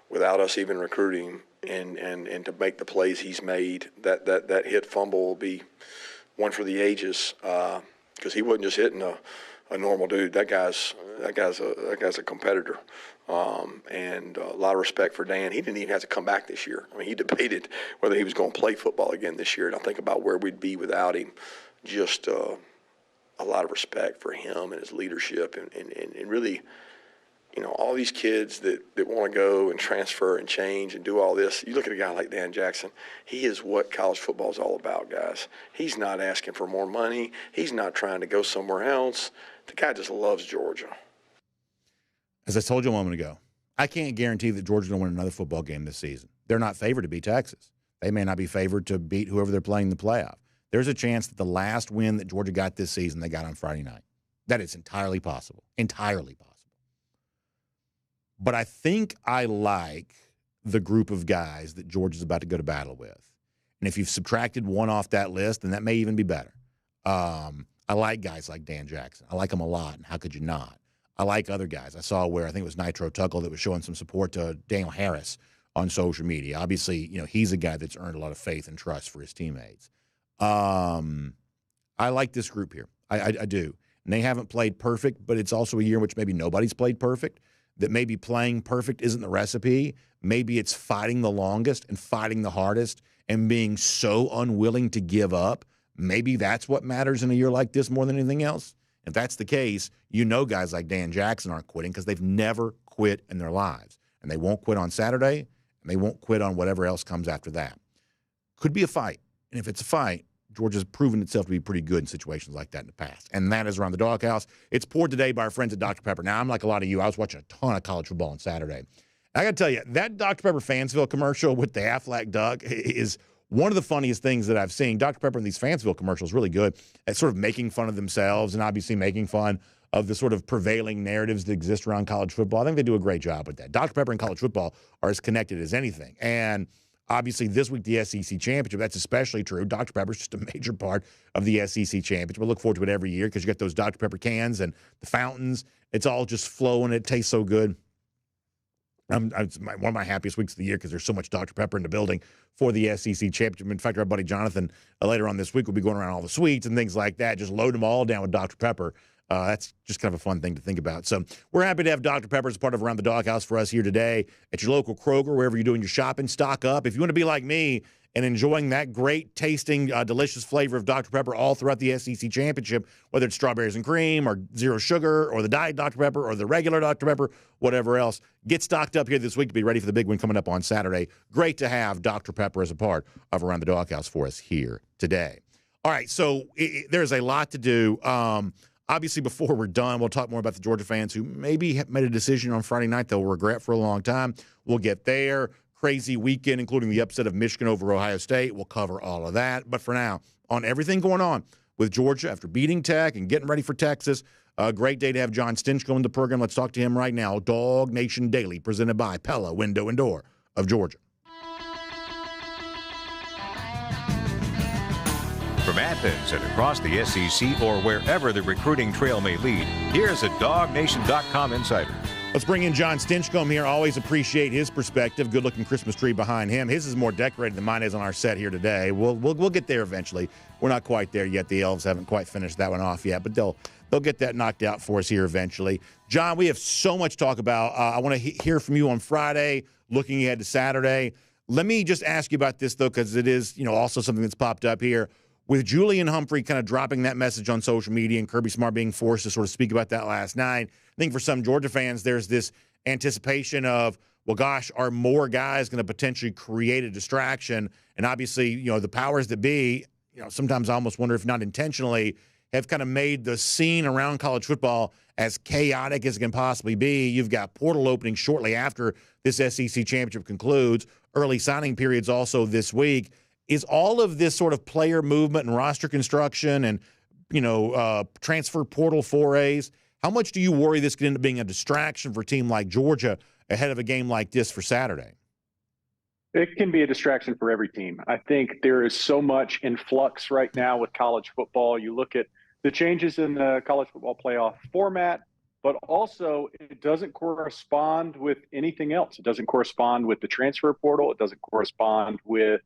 without us even recruiting and to make the plays he's made, that hit fumble will be one for the ages, because he wasn't just hitting a normal dude. That guy's a competitor. And a lot of respect for Dan. He didn't even have to come back this year. I mean, he debated whether he was going to play football again this year. And I think about where we'd be without him. Just a lot of respect for him and his leadership. And really, all these kids that want to go and transfer and change and do all this. You look at a guy like Dan Jackson. He is what college football is all about, guys. He's not asking for more money. He's not trying to go somewhere else. The guy just loves Georgia.
As I told you a moment ago, I can't guarantee that Georgia's going to win another football game this season. They're not favored to beat Texas. They may not be favored to beat whoever they're playing in the playoff. There's a chance that the last win that Georgia got this season, they got on Friday night. That is entirely possible. Entirely possible. But I think I like the group of guys that Georgia's about to go to battle with. And if you've subtracted one off that list, then that may even be better. I like guys like Dan Jackson. I like him a lot, and how could you not? I like other guys. I saw where I think it was Nitro Tuckle that was showing some support to Daniel Harris on social media. Obviously, he's a guy that's earned a lot of faith and trust for his teammates. I like this group here. I do. And they haven't played perfect, but it's also a year in which maybe nobody's played perfect, that maybe playing perfect isn't the recipe. Maybe it's fighting the longest and fighting the hardest and being so unwilling to give up. Maybe that's what matters in a year like this more than anything else. If that's the case, guys like Dan Jackson aren't quitting because they've never quit in their lives. And they won't quit on Saturday, and they won't quit on whatever else comes after that. Could be a fight. And if it's a fight, Georgia's proven itself to be pretty good in situations like that in the past. And that is Around the Doghouse. It's poured today by our friends at Dr. Pepper. Now, I'm like a lot of you. I was watching a ton of college football on Saturday. I got to tell you, that Dr. Pepper Fansville commercial with the Aflac duck is one of the funniest things that I've seen, Dr. Pepper in these Fansville commercials really good at sort of making fun of themselves and obviously making fun of the sort of prevailing narratives that exist around college football. I think they do a great job with that. Dr. Pepper and college football are as connected as anything. And obviously this week, the SEC Championship, that's especially true. Dr. Pepper's just a major part of the SEC Championship. I look forward to it every year because you get those Dr. Pepper cans and the fountains. It's all just flowing. It tastes so good. It's one of my happiest weeks of the year because there's so much Dr. Pepper in the building for the SEC Championship. In fact, our buddy Jonathan later on this week will be going around all the suites and things like that, just load them all down with Dr. Pepper. That's just kind of a fun thing to think about. So we're happy to have Dr. Pepper as part of Around the Doghouse for us here today at your local Kroger, wherever you're doing your shopping. Stock up. If you want to be like me and enjoying that great tasting, delicious flavor of Dr. Pepper all throughout the SEC Championship, whether it's strawberries and cream or zero sugar or the Diet Dr. Pepper or the regular Dr. Pepper, whatever else, get stocked up here this week to be ready for the big one coming up on Saturday. Great to have Dr. Pepper as a part of Around the Doghouse for us here today. All right, so there's a lot to do. Obviously, before we're done, we'll talk more about the Georgia fans who maybe made a decision on Friday night they'll regret for a long time. We'll get there. Crazy weekend, including the upset of Michigan over Ohio State. We'll cover all of that. But for now, on everything going on with Georgia after beating Tech and getting ready for Texas, a great day to have Jon Stinchcomb in the program. Let's talk to him right now. DawgNation Daily, presented by Pella Window and Door of Georgia.
From Athens and across the SEC or wherever the recruiting trail may lead, here's a DawgNation.com insider.
Let's bring in Jon Stinchcomb here. Always appreciate his perspective. Good-looking Christmas tree behind him. His is more decorated than mine is on our set here today. We'll get there eventually. We're not quite there yet. The elves haven't quite finished that one off yet, but they'll get that knocked out for us here eventually. Jon, we have so much to talk about. I want to hear from you on Friday, looking ahead to Saturday. Let me just ask you about this, though, because it is also something that's popped up here. With Julian Humphrey kind of dropping that message on social media and Kirby Smart being forced to sort of speak about that last night, I think for some Georgia fans, there's this anticipation of, well, gosh, are more guys going to potentially create a distraction? And obviously, the powers that be, sometimes I almost wonder if not intentionally, have kind of made the scene around college football as chaotic as it can possibly be. You've got portal opening shortly after this SEC championship concludes, early signing periods also this week. Is all of this sort of player movement and roster construction and, transfer portal forays, how much do you worry this could end up being a distraction for a team like Georgia ahead of a game like this for Saturday?
It can be a distraction for every team. I think there is so much in flux right now with college football. You look at the changes in the college football playoff format, but also it doesn't correspond with anything else. It doesn't correspond with the transfer portal. It doesn't correspond with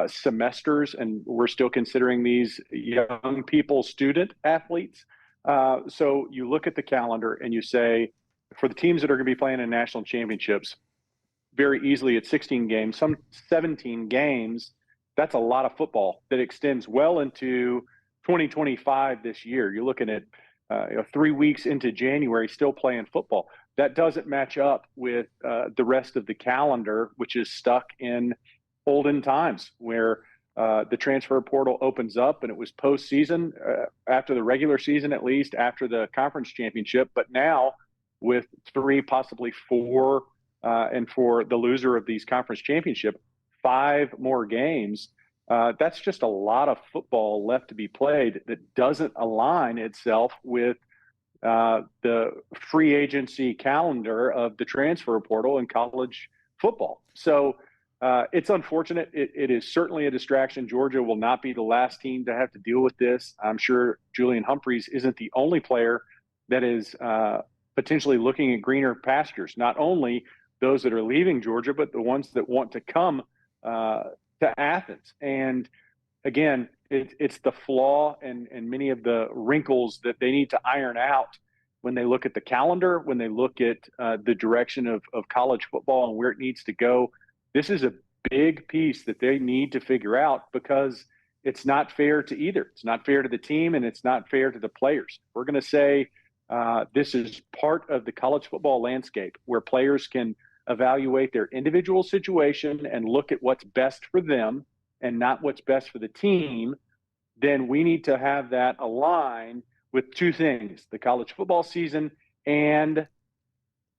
semesters, and we're still considering these young people student athletes. So you look at the calendar and you say, for the teams that are going to be playing in national championships, very easily at 16 games, some 17 games, that's a lot of football that extends well into 2025 this year. You're looking at 3 weeks into January still playing football. That doesn't match up with the rest of the calendar, which is stuck in olden times where the transfer portal opens up and it was postseason after the regular season, at least after the conference championship. But now with 3, possibly 4, and for the loser of these conference championship, 5 more games, that's just a lot of football left to be played that doesn't align itself with the free agency calendar of the transfer portal in college football. So it's unfortunate. It is certainly a distraction. Georgia will not be the last team to have to deal with this. I'm sure Julian Humphreys isn't the only player that is potentially looking at greener pastures, not only those that are leaving Georgia, but the ones that want to come to Athens. And again, it's the flaw and many of the wrinkles that they need to iron out when they look at the calendar, when they look at the direction of college football and where it needs to go. This is a big piece that they need to figure out because it's not fair to either. It's not fair to the team and it's not fair to the players. We're going to say this is part of the college football landscape where players can evaluate their individual situation and look at what's best for them and not what's best for the team. Then we need to have that align with 2 things, the college football season and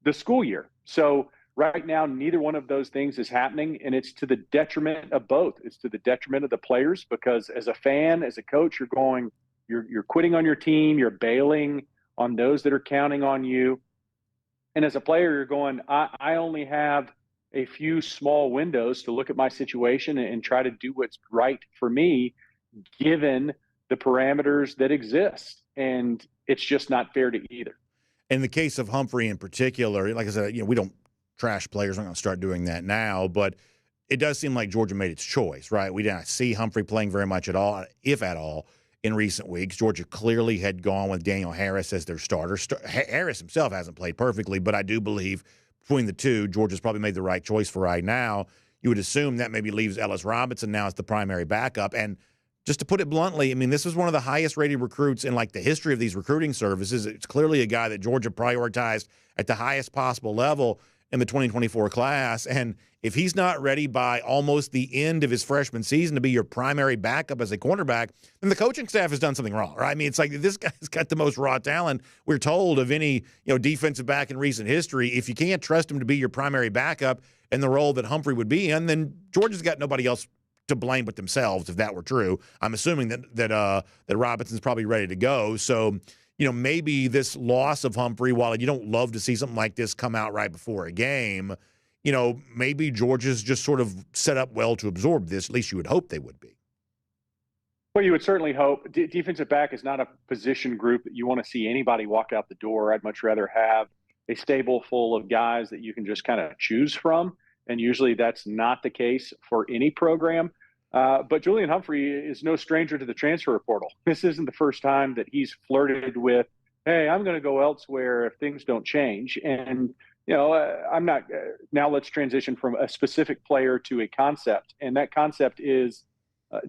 the school year. So Right now, neither one of those things is happening, and it's to the detriment of both. It's to the detriment of the players because as a fan, as a coach, you're quitting on your team, you're bailing on those that are counting on you. And as a player, you're going, I only have a few small windows to look at my situation and try to do what's right for me, given the parameters that exist. And it's just not fair to either.
In the case of Humphrey in particular, like I said, we don't trash players. We're not going to start doing that now, but it does seem like Georgia made its choice, right? We didn't see Humphrey playing very much at all, if at all, in recent weeks. Georgia clearly had gone with Daniel Harris as their starter. Harris himself hasn't played perfectly, but I do believe between the two, Georgia's probably made the right choice for right now. You would assume that maybe leaves Ellis Robinson now as the primary backup. And just to put it bluntly, I mean, this was one of the highest rated recruits in like the history of these recruiting services. It's clearly a guy that Georgia prioritized at the highest possible level in the 2024 class. And if he's not ready by almost the end of his freshman season to be your primary backup as a cornerback, then the coaching staff has done something wrong, right? I mean, it's like this guy's got the most raw talent, we're told, of any defensive back in recent history. If you can't trust him to be your primary backup in the role that Humphrey would be in, then Georgia's got nobody else to blame but themselves if that were true. I'm assuming that Robinson's probably ready to go. So, maybe this loss of Humphrey, while you don't love to see something like this come out right before a game, maybe Georgia's just sort of set up well to absorb this. At least you would hope they would be.
Well, you would certainly hope. Defensive back is not a position group that you want to see anybody walk out the door. I'd much rather have a stable full of guys that you can just kind of choose from. And usually that's not the case for any program. But Julian Humphrey is no stranger to the transfer portal. This isn't the first time that he's flirted with, hey, I'm going to go elsewhere if things don't change. And, I'm not now let's transition from a specific player to a concept. And that concept is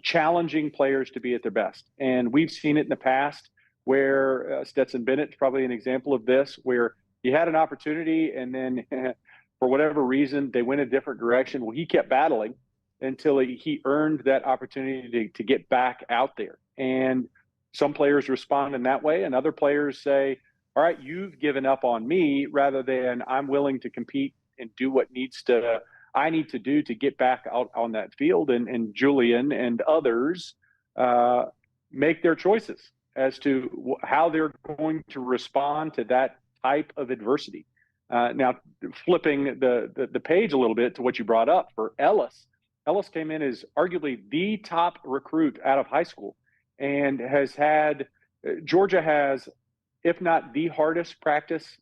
challenging players to be at their best. And we've seen it in the past where Stetson Bennett's probably an example of this, where he had an opportunity and then for whatever reason, they went a different direction. Well, he kept battling until he earned that opportunity to get back out there. And some players respond in that way, and other players say, all right, you've given up on me, rather than I'm willing to compete and do what I need to do to get back out on that field. And Julian and others make their choices as to how they're going to respond to that type of adversity. Now, flipping the page a little bit to what you brought up for Ellis. Ellis came in as arguably the top recruit out of high school and Georgia has, if not the hardest practices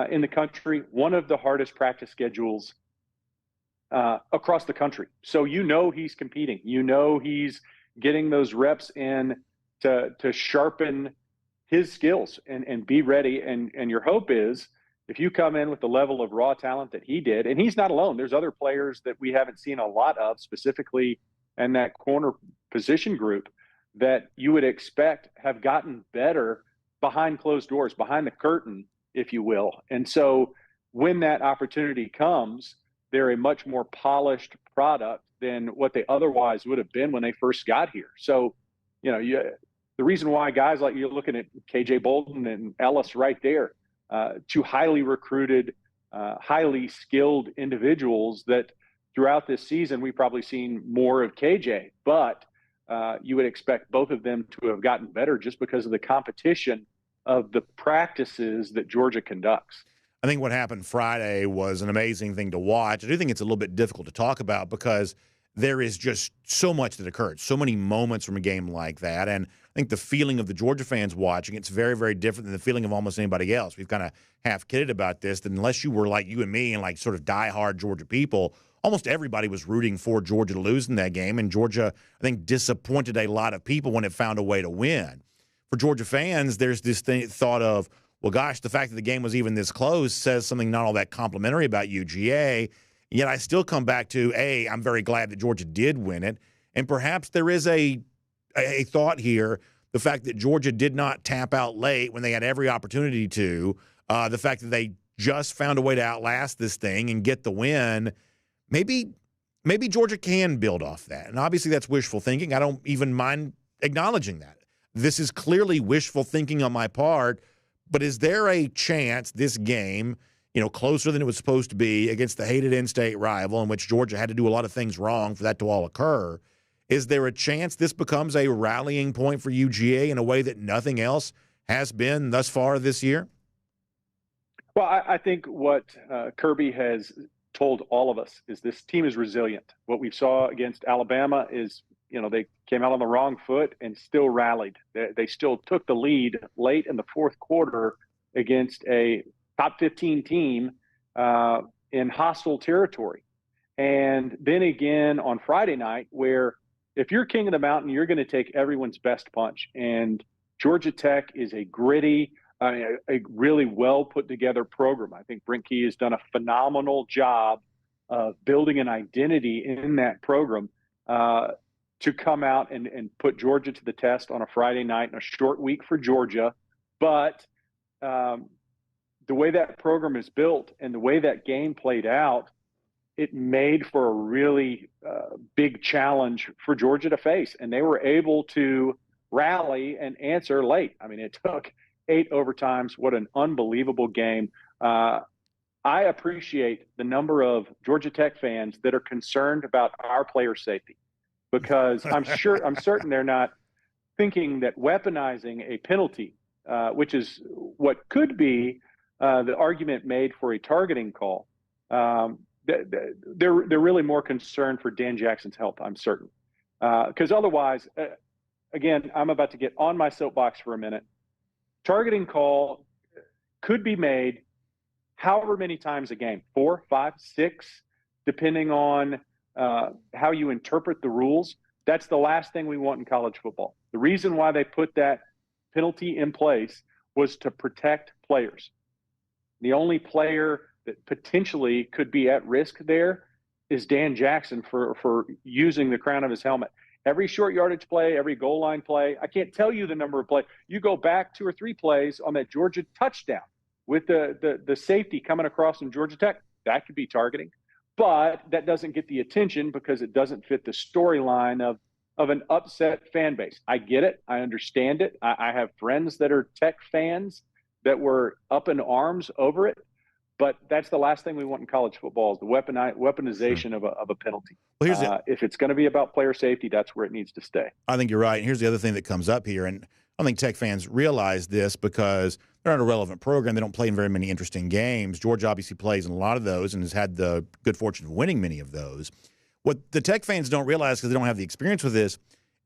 in the country, one of the hardest practice schedules across the country. So he's competing. He's getting those reps in to sharpen his skills and be ready. And your hope is if you come in with the level of raw talent that he did, and he's not alone, there's other players that we haven't seen a lot of, specifically in that corner position group, that you would expect have gotten better behind closed doors, behind the curtain, if you will. And so when that opportunity comes, they're a much more polished product than what they otherwise would have been when they first got here. So, the reason why guys like you're looking at KJ Bolden and Ellis right there, two highly recruited, highly skilled individuals that throughout this season, we've probably seen more of KJ, but you would expect both of them to have gotten better just because of the competition of the practices that Georgia conducts.
I think what happened Friday was an amazing thing to watch. I do think it's a little bit difficult to talk about because there is just so much that occurred, so many moments from a game like that. And I think the feeling of the Georgia fans watching it's very, very different than the feeling of almost anybody else. We've kind of half kidded about this, that unless you were like you and me and like sort of diehard Georgia people, almost everybody was rooting for Georgia to lose in that game. And Georgia, I think, disappointed a lot of people when it found a way to win. For Georgia fans, there's this thought of, well, gosh, the fact that the game was even this close says something not all that complimentary about UGA. Yet I still come back to, I'm very glad that Georgia did win it. And perhaps there is a thought here, the fact that Georgia did not tap out late when they had every opportunity to, the fact that they just found a way to outlast this thing and get the win. Maybe Georgia can build off that. And obviously that's wishful thinking. I don't even mind acknowledging that. This is clearly wishful thinking on my part, but is there a chance this game, closer than it was supposed to be against the hated in-state rival, in which Georgia had to do a lot of things wrong for that to all occur. Is there a chance this becomes a rallying point for UGA in a way that nothing else has been thus far this year?
Well, I think what Kirby has told all of us is this team is resilient. What we saw against Alabama is, they came out on the wrong foot and still rallied. They still took the lead late in the fourth quarter against a top 15 team in hostile territory. And then again on Friday night, where if you're king of the mountain, you're going to take everyone's best punch. And Georgia Tech is a gritty, a really well put together program. I think Brent Key has done a phenomenal job of building an identity in that program to come out and put Georgia to the test on a Friday night in a short week for Georgia. But the way that program is built and the way that game played out, it made for a really big challenge for Georgia to face. And they were able to rally and answer late. I mean, it took 8 overtimes. What an unbelievable game. I appreciate the number of Georgia Tech fans that are concerned about our player safety, because I'm certain they're not thinking that weaponizing a penalty, which is what could be the argument made for a targeting call. They're really more concerned for Dan Jackson's health, I'm certain. Because otherwise, again, I'm about to get on my soapbox for a minute. Targeting call could be made however many times a game, 4, 5, 6, depending on how you interpret the rules. That's the last thing we want in college football. The reason why they put that penalty in place was to protect players. The only player that potentially could be at risk there is Dan Jackson for using the crown of his helmet. Every short yardage play, every goal line play, I can't tell you the number of plays. You go back 2 or 3 plays on that Georgia touchdown with the safety coming across from Georgia Tech, that could be targeting. But that doesn't get the attention because it doesn't fit the storyline of an upset fan base. I get it. I understand it. I have friends that are Tech fans that were up in arms over it. But that's the last thing we want in college football is the weaponization of a penalty. Well, if it's going to be about player safety, that's where it needs to stay.
I think you're right. And here's the other thing that comes up here, and I don't think Tech fans realize this because they're not a relevant program. They don't play in very many interesting games. Georgia obviously plays in a lot of those and has had the good fortune of winning many of those. What the Tech fans don't realize because they don't have the experience with this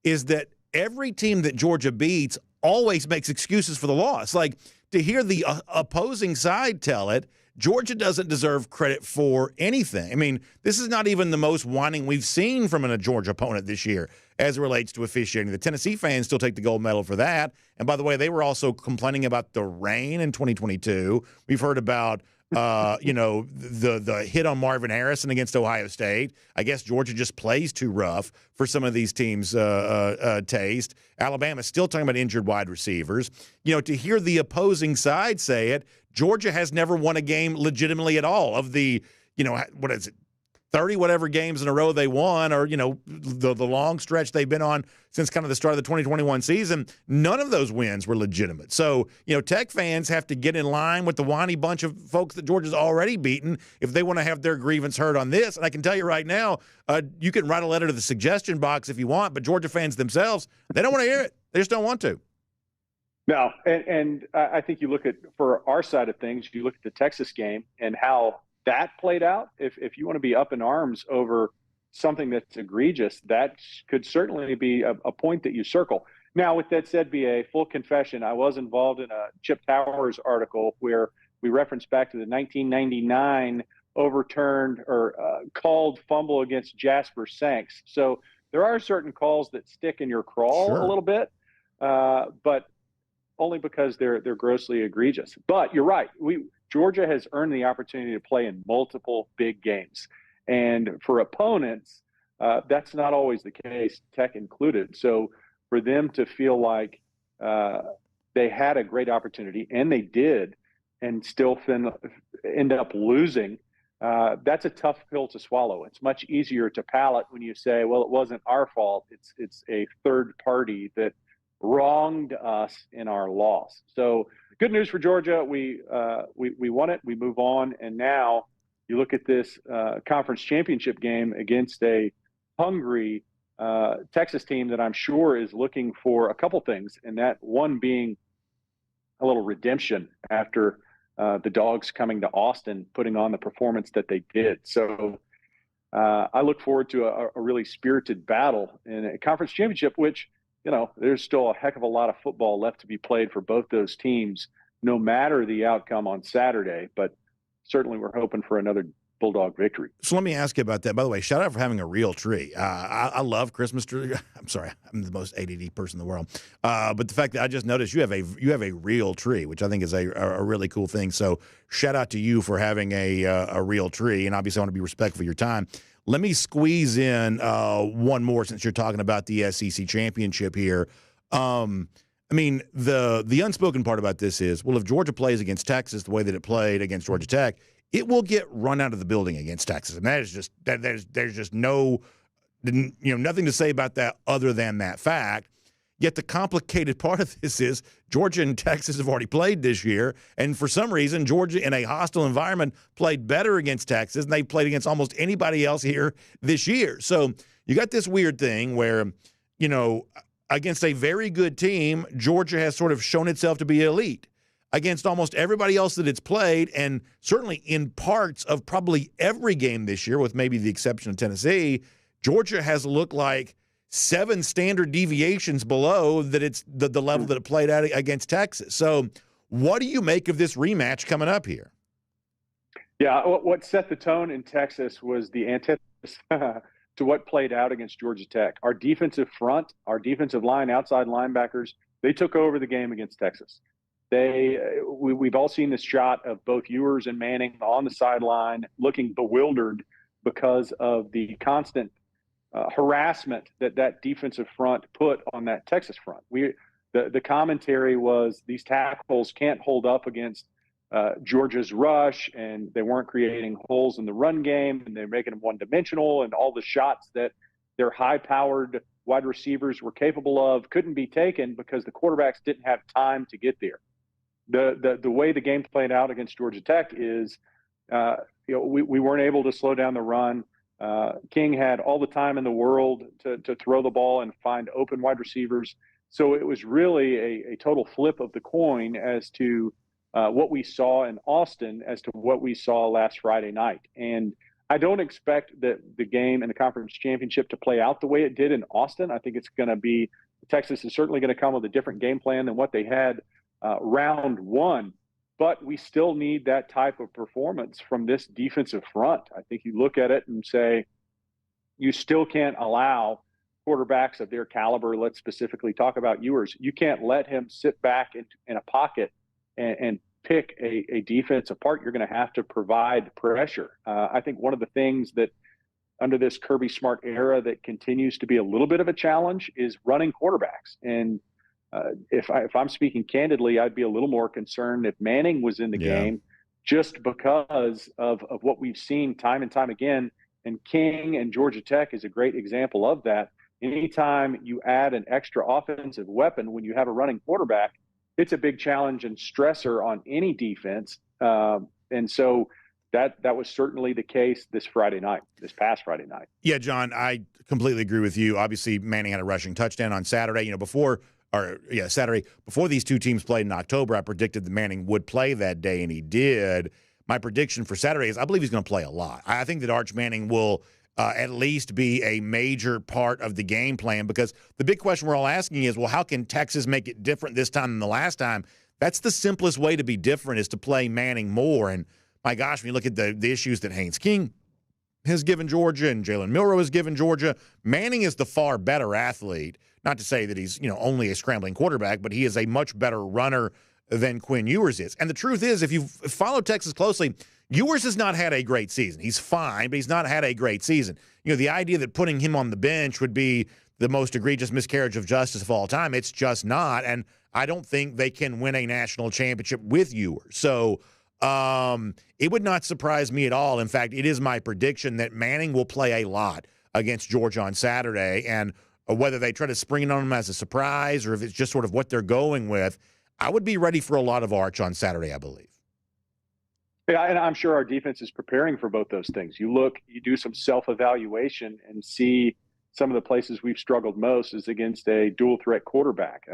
is that every team that Georgia beats always makes excuses for the loss. Like, to hear the opposing side tell it, Georgia doesn't deserve credit for anything. I mean, this is not even the most whining we've seen from a Georgia opponent this year as it relates to officiating. The Tennessee fans still take the gold medal for that. And by the way, they were also complaining about the rain in 2022. We've heard about, the hit on Marvin Harrison against Ohio State. I guess Georgia just plays too rough for some of these teams' taste. Alabama's still talking about injured wide receivers. To hear the opposing side say it, Georgia has never won a game legitimately at all. Of the, 30 whatever games in a row they won, or, the long stretch they've been on since kind of the start of the 2021 season, none of those wins were legitimate. So, Tech fans have to get in line with the whiny bunch of folks that Georgia's already beaten if they want to have their grievance heard on this. And I can tell you right now, you can write a letter to the suggestion box if you want, but Georgia fans themselves, they don't want to hear it. They just don't want to.
No, and I think you look at, for our side of things, you look at the Texas game and how that played out. If you want to be up in arms over something that's egregious, that could certainly be a point that you circle. Now, with that said, BA, full confession, I was involved in a Chip Towers article where we referenced back to the 1999 overturned or called fumble against Jasper Sanks. So there are certain calls that stick in your craw a little bit, but only because they're grossly egregious. But you're right. Georgia has earned the opportunity to play in multiple big games. And for opponents, that's not always the case, Tech included. So for them to feel like they had a great opportunity, and they did, and still end up losing, that's a tough pill to swallow. It's much easier to palate when you say, well, it wasn't our fault. It's a third party that wronged us in our loss. So good news for Georgia. We won it. We move on, and now you look at this conference championship game against a hungry Texas team that I'm sure is looking for a couple things, and that one being a little redemption after the Dawgs coming to Austin, putting on the performance that they did. So I look forward to a really spirited battle in a conference championship, which, there's still a heck of a lot of football left to be played for both those teams, no matter the outcome on Saturday. But certainly we're hoping for another Bulldog victory.
So let me ask you about that. By the way, shout out for having a real tree. I love Christmas tree. I'm sorry, I'm the most ADD person in the world. But the fact that I just noticed you have a real tree, which I think is a really cool thing. So shout out to you for having a real tree. And obviously I want to be respectful of your time. Let me squeeze in one more since you're talking about the SEC championship here. I mean, the unspoken part about this is, well, if Georgia plays against Texas the way that it played against Georgia Tech, it will get run out of the building against Texas. And that is just there's just no, nothing to say about that other than that fact. Yet the complicated part of this is Georgia and Texas have already played this year, and for some reason, Georgia in a hostile environment played better against Texas, and they played against almost anybody else here this year. So you got this weird thing where, against a very good team, Georgia has sort of shown itself to be elite. Against almost everybody else that it's played, and certainly in parts of probably every game this year, with maybe the exception of Tennessee, Georgia has looked like 7 standard deviations below that it's the level that it played at against Texas. So what do you make of this rematch coming up here?
Yeah, what set the tone in Texas was the antithesis to what played out against Georgia Tech. Our defensive front, our defensive line, outside linebackers, they took over the game against Texas. We've all seen this shot of both Ewers and Manning on the sideline looking bewildered because of the constant harassment that defensive front put on that Texas front. The commentary was these tackles can't hold up against Georgia's rush, and they weren't creating holes in the run game, and they're making them one-dimensional, and all the shots that their high-powered wide receivers were capable of couldn't be taken because the quarterbacks didn't have time to get there. The way the game played out against Georgia Tech is, we weren't able to slow down the run. King had all the time in the world to throw the ball and find open wide receivers. So it was really a total flip of the coin as to what we saw in Austin as to what we saw last Friday night. And I don't expect that the game in the conference championship to play out the way it did in Austin. I think it's going to be – Texas is certainly going to come with a different game plan than what they had round one, but we still need that type of performance from this defensive front. I think you look at it and say you still can't allow quarterbacks of their caliber. Let's specifically talk about Ewers. You can't let him sit back in a pocket and pick a defense apart. You're going to have to provide pressure. I think one of the things that under this Kirby Smart era that continues to be a little bit of a challenge is running quarterbacks. And if I'm speaking candidly, I'd be a little more concerned if Manning was in the game, just because of what we've seen time and time again. And King and Georgia Tech is a great example of that. Anytime you add an extra offensive weapon when you have a running quarterback, it's a big challenge and stressor on any defense. And so that was certainly the case this past Friday night.
Yeah, John, I completely agree with you. Obviously, Manning had a rushing touchdown on Saturday. Saturday, before these two teams played in October, I predicted that Manning would play that day, and he did. My prediction for Saturday is I believe he's going to play a lot. I think that Arch Manning will at least be a major part of the game plan, because the big question we're all asking is, well, how can Texas make it different this time than the last time? That's the simplest way to be different, is to play Manning more. And my gosh, when you look at the issues that Haynes King has given Georgia and Jalen Milroe has given Georgia, Manning is the far better athlete. Not to say that he's, only a scrambling quarterback, but he is a much better runner than Quinn Ewers is. And the truth is, if you follow Texas closely, Ewers has not had a great season. He's fine, but he's not had a great season. The idea that putting him on the bench would be the most egregious miscarriage of justice of all time, it's just not. And I don't think they can win a national championship with Ewers. So it would not surprise me at all. In fact, it is my prediction that Manning will play a lot against Georgia on Saturday. And whether they try to spring it on him as a surprise or if it's just sort of what they're going with, I would be ready for a lot of arch on Saturday, I believe.
Yeah, and I'm sure our defense is preparing for both those things. You do some self-evaluation and see some of the places we've struggled most is against a dual-threat quarterback.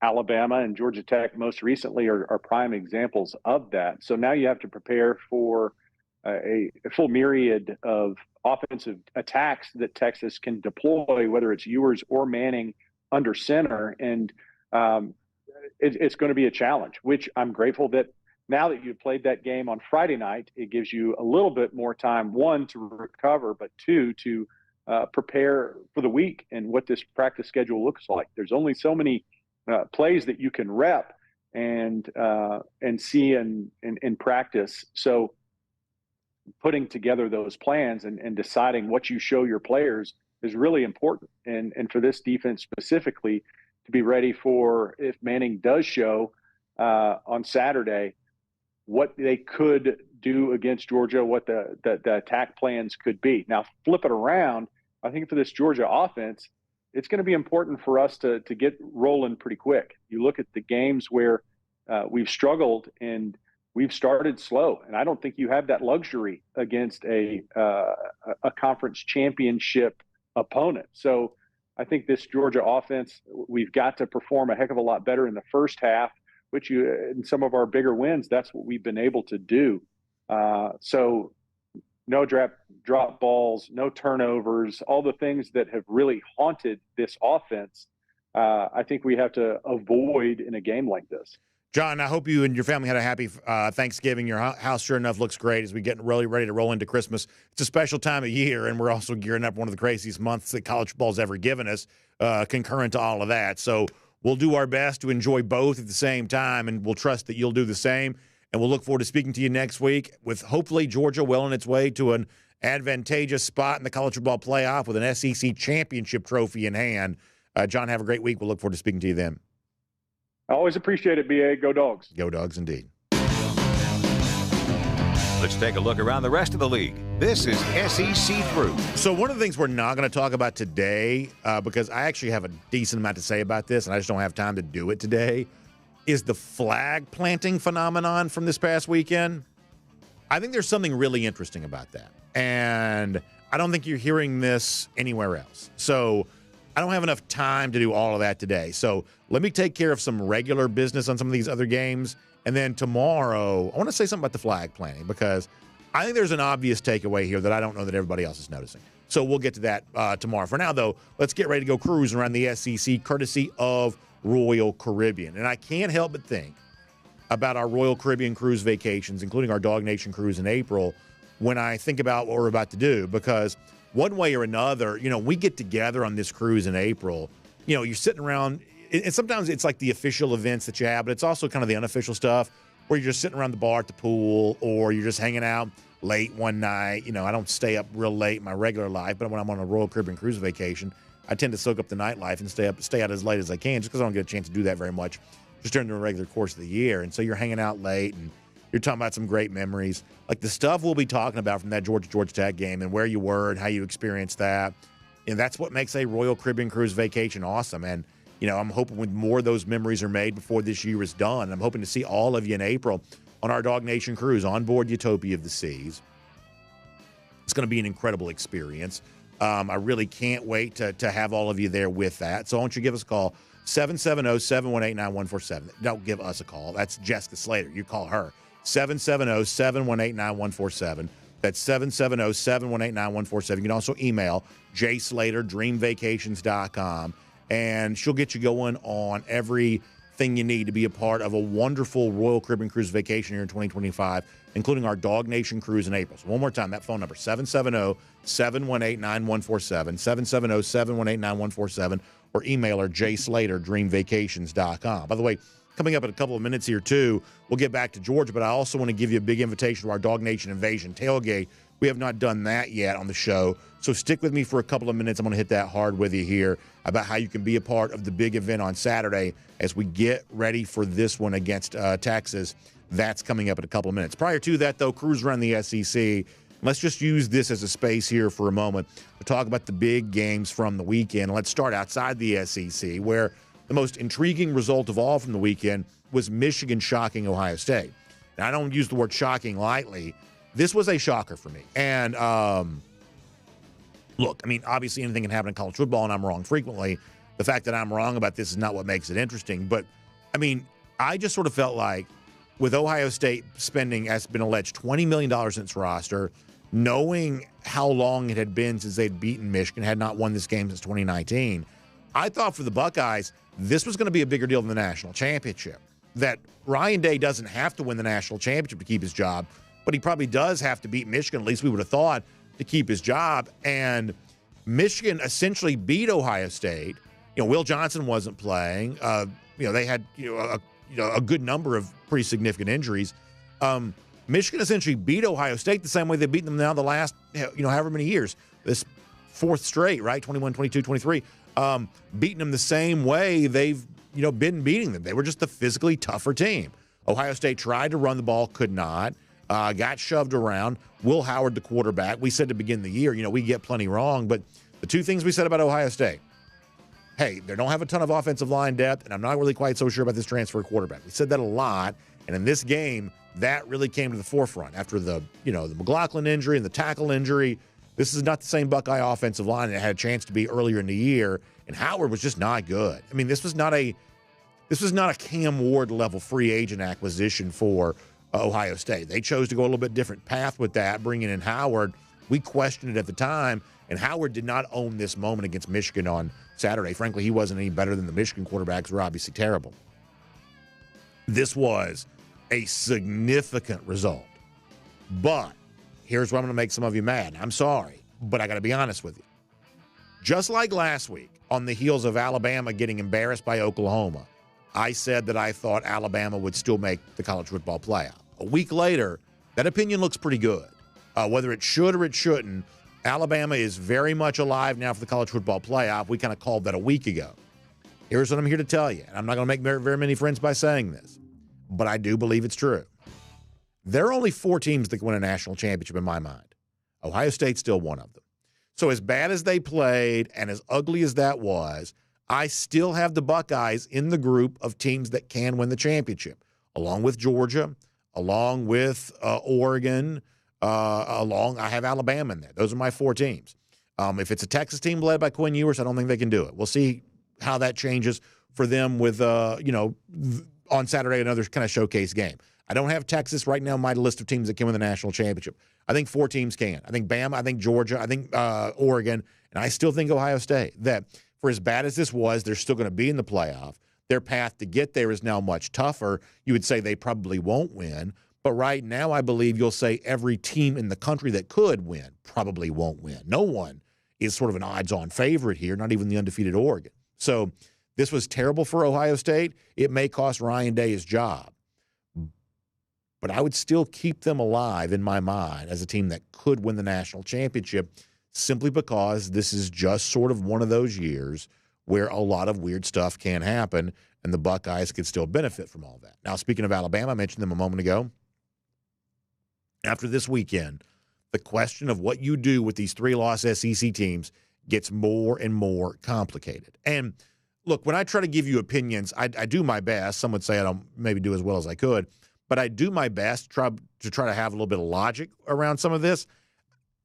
Alabama and Georgia Tech most recently are prime examples of that. So now you have to prepare for a full myriad of offensive attacks that Texas can deploy, whether it's Ewers or Manning under center. And it's going to be a challenge, which I'm grateful that now that you've played that game on Friday night, it gives you a little bit more time, one, to recover, but two, to prepare for the week and what this practice schedule looks like. There's only so many plays that you can rep and see in practice. So putting together those plans and deciding what you show your players is really important. And for this defense specifically, to be ready for if Manning does show on Saturday, what they could do against Georgia, what the attack plans could be. Now, flip it around. I think for this Georgia offense, it's going to be important for us to get rolling pretty quick. You look at the games where we've struggled and we've started slow, and I don't think you have that luxury against a conference championship opponent. So I think this Georgia offense, we've got to perform a heck of a lot better in the first half, which in some of our bigger wins, that's what we've been able to do. So no drop balls, no turnovers, all the things that have really haunted this offense, I think we have to avoid in a game like this.
John, I hope you and your family had a happy Thanksgiving. Your house sure enough looks great as we get really ready to roll into Christmas. It's a special time of year, and we're also gearing up one of the craziest months that college football's ever given us, concurrent to all of that. So we'll do our best to enjoy both at the same time, and we'll trust that you'll do the same. And we'll look forward to speaking to you next week with hopefully Georgia well on its way to an advantageous spot in the college football playoff with an SEC championship trophy in hand. John, have a great week. We'll look forward to speaking to you then.
I always appreciate it, B.A. Go Dogs.
Go Dogs, indeed.
Let's take a look around the rest of the league. This is SEC Through.
So one of the things we're not going to talk about today, because I actually have a decent amount to say about this, and I just don't have time to do it today, is the flag planting phenomenon from this past weekend. I think there's something really interesting about that. And I don't think you're hearing this anywhere else. So I don't have enough time to do all of that today. So let me take care of some regular business on some of these other games. And then tomorrow, I want to say something about the flag planting because I think there's an obvious takeaway here that I don't know that everybody else is noticing. So we'll get to that tomorrow. For now, though, let's get ready to go cruising around the SEC courtesy of Royal Caribbean. And I can't help but think about our Royal Caribbean cruise vacations, including our DawgNation cruise in April, when I think about what we're about to do, because one way or another, we get together on this cruise in April. You're sitting around, and sometimes it's like the official events that you have, but it's also kind of the unofficial stuff where you're just sitting around the bar at the pool or you're just hanging out late one night. I don't stay up real late in my regular life, but when I'm on a Royal Caribbean cruise vacation, I tend to soak up the nightlife and stay out as late as I can just because I don't get a chance to do that very much just during the regular course of the year. And so you're hanging out late and you're talking about some great memories. Like the stuff we'll be talking about from that Georgia Tech game and where you were and how you experienced that. And that's what makes a Royal Caribbean cruise vacation awesome. And, I'm hoping when more of those memories are made before this year is done. I'm hoping to see all of you in April on our DawgNation cruise on board Utopia of the Seas. It's going to be an incredible experience. I really can't wait to have all of you there with that. So why don't you give us a call, 770-718-9147. Don't give us a call. That's Jessica Slater. You call her, 770-718-9147. That's 770-718-9147. You can also email jslater@dreamvacations.com, and she'll get you going on everything you need to be a part of a wonderful Royal Caribbean cruise vacation here in 2025, including our DawgNation cruise in April. So one more time, that phone number, 770-718-9147, 770-718-9147, or email her, jslater@dreamvacations.com. By the way, coming up in a couple of minutes here, too, we'll get back to Georgia, but I also want to give you a big invitation to our DawgNation Invasion tailgate. We have not done that yet on the show, so stick with me for a couple of minutes. I'm going to hit that hard with you here about how you can be a part of the big event on Saturday as we get ready for this one against Texas. That's coming up in a couple of minutes. Prior to that, though, cruise around the SEC. Let's just use this as a space here for a moment to talk about the big games from the weekend. Let's start outside the SEC, where the most intriguing result of all from the weekend was Michigan shocking Ohio State. And I don't use the word shocking lightly. This was a shocker for me. And look, I mean, obviously anything can happen in college football, and I'm wrong frequently. The fact that I'm wrong about this is not what makes it interesting. But, I mean, I just sort of felt like with Ohio State spending, as been alleged, $20 million in its roster, knowing how long it had been since they'd beaten Michigan, had not won this game since 2019, I thought for the Buckeyes, this was going to be a bigger deal than the national championship. That Ryan Day doesn't have to win the national championship to keep his job, but he probably does have to beat Michigan, at least we would have thought, to keep his job. And Michigan essentially beat Ohio State. You know, Will Johnson wasn't playing. They had a good number of pretty significant injuries. Michigan essentially beat Ohio State the same way they've beaten them now the last, however many years. This fourth straight, right? 21, 22, 23. Beating them the same way they've, been beating them. They were just the physically tougher team. Ohio State tried to run the ball, could not. Got shoved around. Will Howard, the quarterback, we said to begin the year, we get plenty wrong, but the two things we said about Ohio State, hey, they don't have a ton of offensive line depth, and I'm not really quite so sure about this transfer quarterback. We said that a lot, and in this game, that really came to the forefront after the McLaughlin injury and the tackle injury. This is not the same Buckeye offensive line that had a chance to be earlier in the year, and Howard was just not good. I mean, this was not a Cam Ward level free agent acquisition for Ohio State. They chose to go a little bit different path with that, bringing in Howard. We questioned it at the time, and Howard did not own this moment against Michigan on Saturday. Frankly, he wasn't any better than the Michigan quarterbacks, who were obviously terrible. This was a significant result. But here's where I'm going to make some of you mad. I'm sorry, but I got to be honest with you. Just like last week, on the heels of Alabama getting embarrassed by Oklahoma, I said that I thought Alabama would still make the college football playoff. A week later, that opinion looks pretty good. Whether it should or it shouldn't, Alabama is very much alive now for the college football playoff. We kind of called that a week ago. Here's what I'm here to tell you, and I'm not going to make very many friends by saying this, but I do believe it's true. There are only 4 teams that can win a national championship in my mind. Ohio State's still one of them. So as bad as they played and as ugly as that was, I still have the Buckeyes in the group of teams that can win the championship, along with Georgia, along with Oregon, I have Alabama in there. Those are my 4 teams. If it's a Texas team led by Quinn Ewers, I don't think they can do it. We'll see how that changes for them with, on Saturday, another kind of showcase game. I don't have Texas right now on my list of teams that can win the national championship. I think 4 teams can. I think Bama, I think Georgia, I think Oregon, and I still think Ohio State. That for as bad as this was, they're still going to be in the playoff. Their path to get there is now much tougher. You would say they probably won't win. But right now, I believe you'll say every team in the country that could win probably won't win. No one is sort of an odds-on favorite here, not even the undefeated Oregon. So this was terrible for Ohio State. It may cost Ryan Day his job. But I would still keep them alive in my mind as a team that could win the national championship, simply because this is just sort of one of those years where a lot of weird stuff can happen, and the Buckeyes could still benefit from all that. Now, speaking of Alabama, I mentioned them a moment ago. After this weekend, the question of what you do with these 3-loss SEC teams gets more and more complicated. And look, when I try to give you opinions, I do my best. Some would say I don't maybe do as well as I could, but I do my best to try to have a little bit of logic around some of this.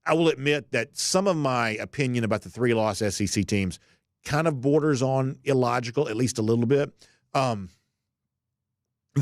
I will admit that some of my opinion about the 3-loss SEC teams kind of borders on illogical, at least a little bit. The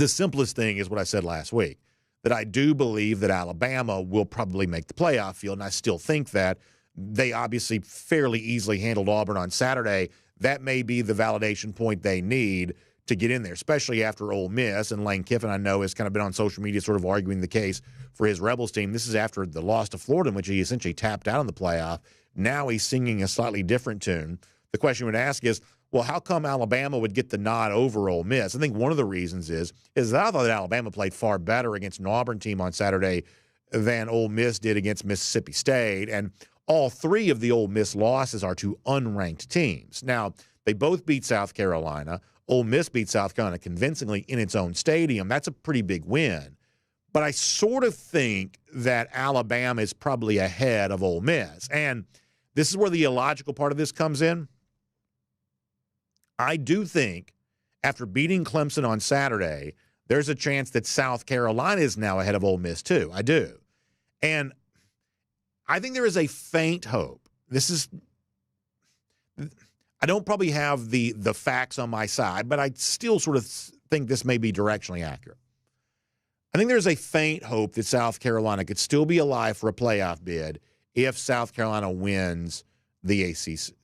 simplest thing is what I said last week, that I do believe that Alabama will probably make the playoff field, and I still think that. They obviously fairly easily handled Auburn on Saturday. That may be the validation point they need to get in there, especially after Ole Miss. And Lane Kiffin, I know, has kind of been on social media sort of arguing the case for his Rebels team. This is after the loss to Florida, in which he essentially tapped out in the playoff. Now he's singing a slightly different tune. The question you would ask is, well, how come Alabama would get the nod over Ole Miss? I think one of the reasons is that I thought that Alabama played far better against an Auburn team on Saturday than Ole Miss did against Mississippi State. And all 3 of the Ole Miss losses are to unranked teams. Now, they both beat South Carolina. Ole Miss beat South Carolina convincingly in its own stadium. That's a pretty big win. But I sort of think that Alabama is probably ahead of Ole Miss. And this is where the illogical part of this comes in. I do think after beating Clemson on Saturday, there's a chance that South Carolina is now ahead of Ole Miss too. I do. And I think there is a faint hope. I don't probably have the facts on my side, but I still sort of think this may be directionally accurate. I think there's a faint hope that South Carolina could still be alive for a playoff bid if South Carolina wins the ACC.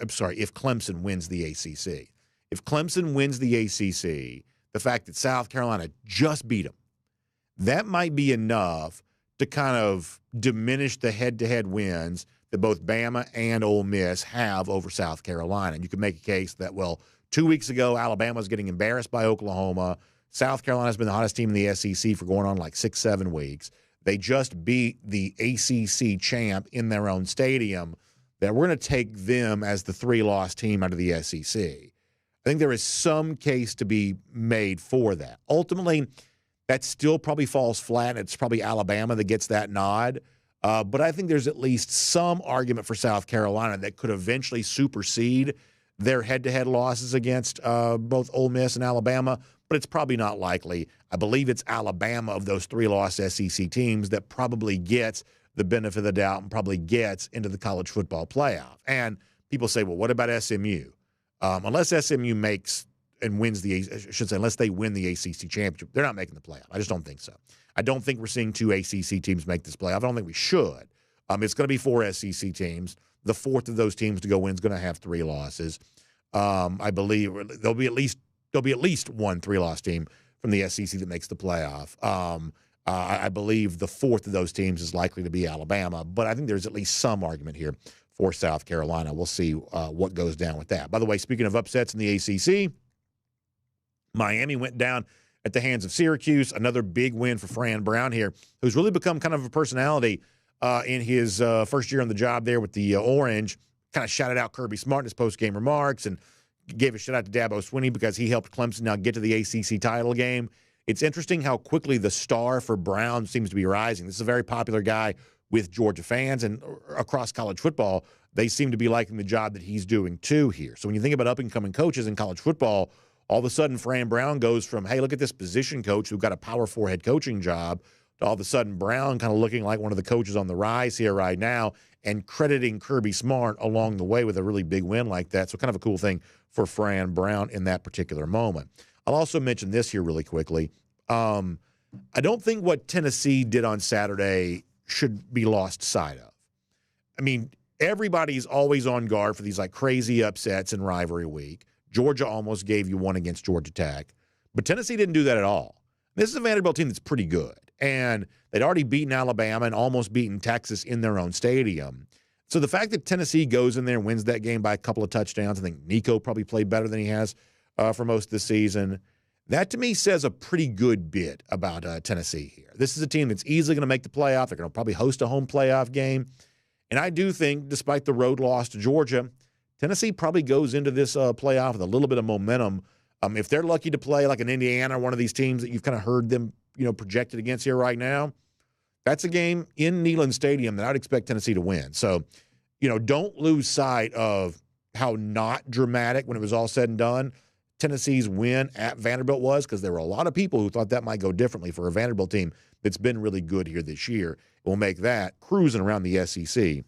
I'm sorry, if Clemson wins the ACC. If Clemson wins the ACC, the fact that South Carolina just beat them, that might be enough to kind of diminish the head-to-head wins that both Bama and Ole Miss have over South Carolina. And you could make a case that, well, 2 weeks ago, Alabama's getting embarrassed by Oklahoma. South Carolina's been the hottest team in the SEC for going on like 6-7 weeks. They just beat the ACC champ in their own stadium. That we're going to take them as the 3-loss team out of the SEC. I think there is some case to be made for that. Ultimately, that still probably falls flat. It's probably Alabama that gets that nod. But I think there's at least some argument for South Carolina that could eventually supersede their head-to-head losses against both Ole Miss and Alabama, but it's probably not likely. I believe it's Alabama of those 3-loss SEC teams that probably gets the benefit of the doubt and probably gets into the college football playoff. And people say, well, what about SMU? Unless SMU makes and wins unless they win the ACC championship, they're not making the playoff. I just don't think so. I don't think we're seeing 2 ACC teams make this playoff. I don't think we should. It's going to be 4 SEC teams. The fourth of those teams to go in is going to have 3 losses. I believe there'll be at least one 3-loss team from the SEC that makes the playoff. I believe the fourth of those teams is likely to be Alabama, but I think there's at least some argument here for South Carolina. We'll see what goes down with that. By the way, speaking of upsets in the ACC, Miami went down at the hands of Syracuse. Another big win for Fran Brown here, who's really become kind of a personality in his first year on the job there with the Orange. Kind of shouted out Kirby Smart in his post-game remarks and gave a shout-out to Dabo Swinney because he helped Clemson now get to the ACC title game. It's interesting how quickly the star for Brown seems to be rising. This is a very popular guy with Georgia fans, and across college football, they seem to be liking the job that he's doing too here. So when you think about up-and-coming coaches in college football, all of a sudden Fran Brown goes from, hey, look at this position coach who got a Power 4 head coaching job, to all of a sudden Brown kind of looking like one of the coaches on the rise here right now and crediting Kirby Smart along the way with a really big win like that. So kind of a cool thing for Fran Brown in that particular moment. I'll also mention this here really quickly. I don't think what Tennessee did on Saturday should be lost sight of. I mean, everybody's always on guard for these like crazy upsets in rivalry week. Georgia almost gave you one against Georgia Tech, but Tennessee didn't do that at all. This is a Vanderbilt team that's pretty good, and they'd already beaten Alabama and almost beaten Texas in their own stadium. So the fact that Tennessee goes in there and wins that game by a couple of touchdowns, I think Nico probably played better than he has for most of the season. That, to me, says a pretty good bit about Tennessee here. This is a team that's easily going to make the playoff. They're going to probably host a home playoff game. And I do think, despite the road loss to Georgia, Tennessee probably goes into this playoff with a little bit of momentum. If they're lucky to play like an Indiana, one of these teams that you've kind of heard them, projected against here right now, that's a game in Neyland Stadium that I'd expect Tennessee to win. So, don't lose sight of how not dramatic, when it was all said and done, Tennessee's win at Vanderbilt was, because there were a lot of people who thought that might go differently for a Vanderbilt team that's been really good here this year. We'll make that cruising around the SEC,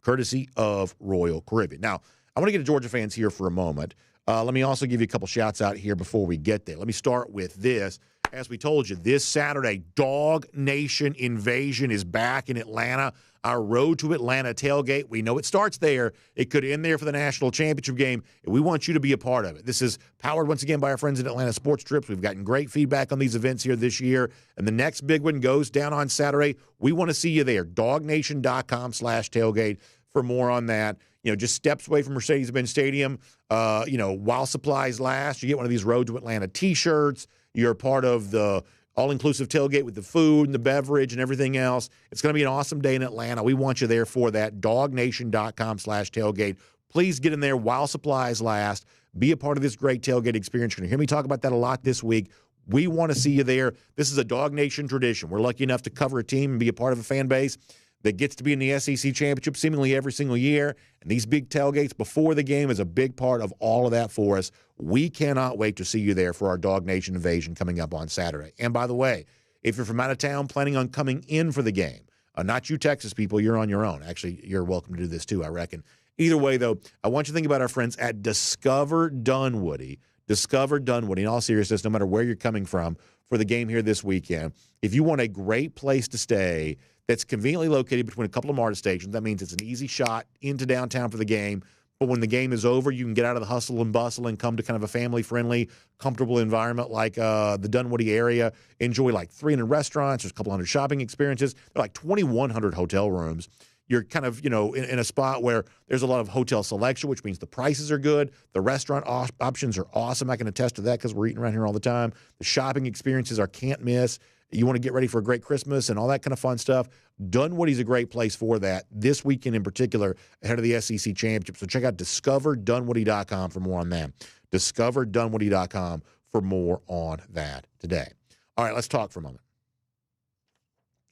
courtesy of Royal Caribbean. Now, I want to get to Georgia fans here for a moment. Let me also give you a couple shouts out here before we get there. Let me start with this. As we told you, this Saturday, DawgNation Invasion is back in Atlanta. Our Road to Atlanta tailgate. We know it starts there. It could end there for the national championship game, and we want you to be a part of it. This is powered once again by our friends at Atlanta Sports Trips. We've gotten great feedback on these events here this year, and the next big one goes down on Saturday. We want to see you there. DawgNation.com/tailgate for more on that. Just steps away from Mercedes-Benz Stadium. While supplies last, you get one of these Road to Atlanta T-shirts. You're part of the all-inclusive tailgate with the food and the beverage and everything else. It's going to be an awesome day in Atlanta. We want you there for that. DawgNation.com/tailgate. Please get in there while supplies last. Be a part of this great tailgate experience. You're going to hear me talk about that a lot this week. We want to see you there. This is a DawgNation tradition. We're lucky enough to cover a team and be a part of a fan base that gets to be in the SEC championship seemingly every single year. And these big tailgates before the game is a big part of all of that for us. We cannot wait to see you there for our Dog Nation Invasion coming up on Saturday. And by the way, if you're from out of town planning on coming in for the game, not you Texas people, you're on your own. Actually, you're welcome to do this too, I reckon. Either way, though, I want you to think about our friends at Discover Dunwoody. Discover Dunwoody, in all seriousness, no matter where you're coming from for the game here this weekend. If you want a great place to stay that's conveniently located between a couple of MARTA stations, that means it's an easy shot into downtown for the game. But when the game is over, you can get out of the hustle and bustle and come to kind of a family-friendly, comfortable environment like the Dunwoody area. Enjoy like 300 restaurants. There's a couple hundred shopping experiences. There are like 2,100 hotel rooms. You're kind of, in a spot where there's a lot of hotel selection, which means the prices are good. The restaurant options are awesome. I can attest to that because we're eating around here all the time. The shopping experiences are can't miss. You want to get ready for a great Christmas and all that kind of fun stuff. Dunwoody's a great place for that this weekend in particular ahead of the SEC Championship. So check out discoverdunwoody.com for more on that. Discoverdunwoody.com for more on that today. All right, let's talk for a moment.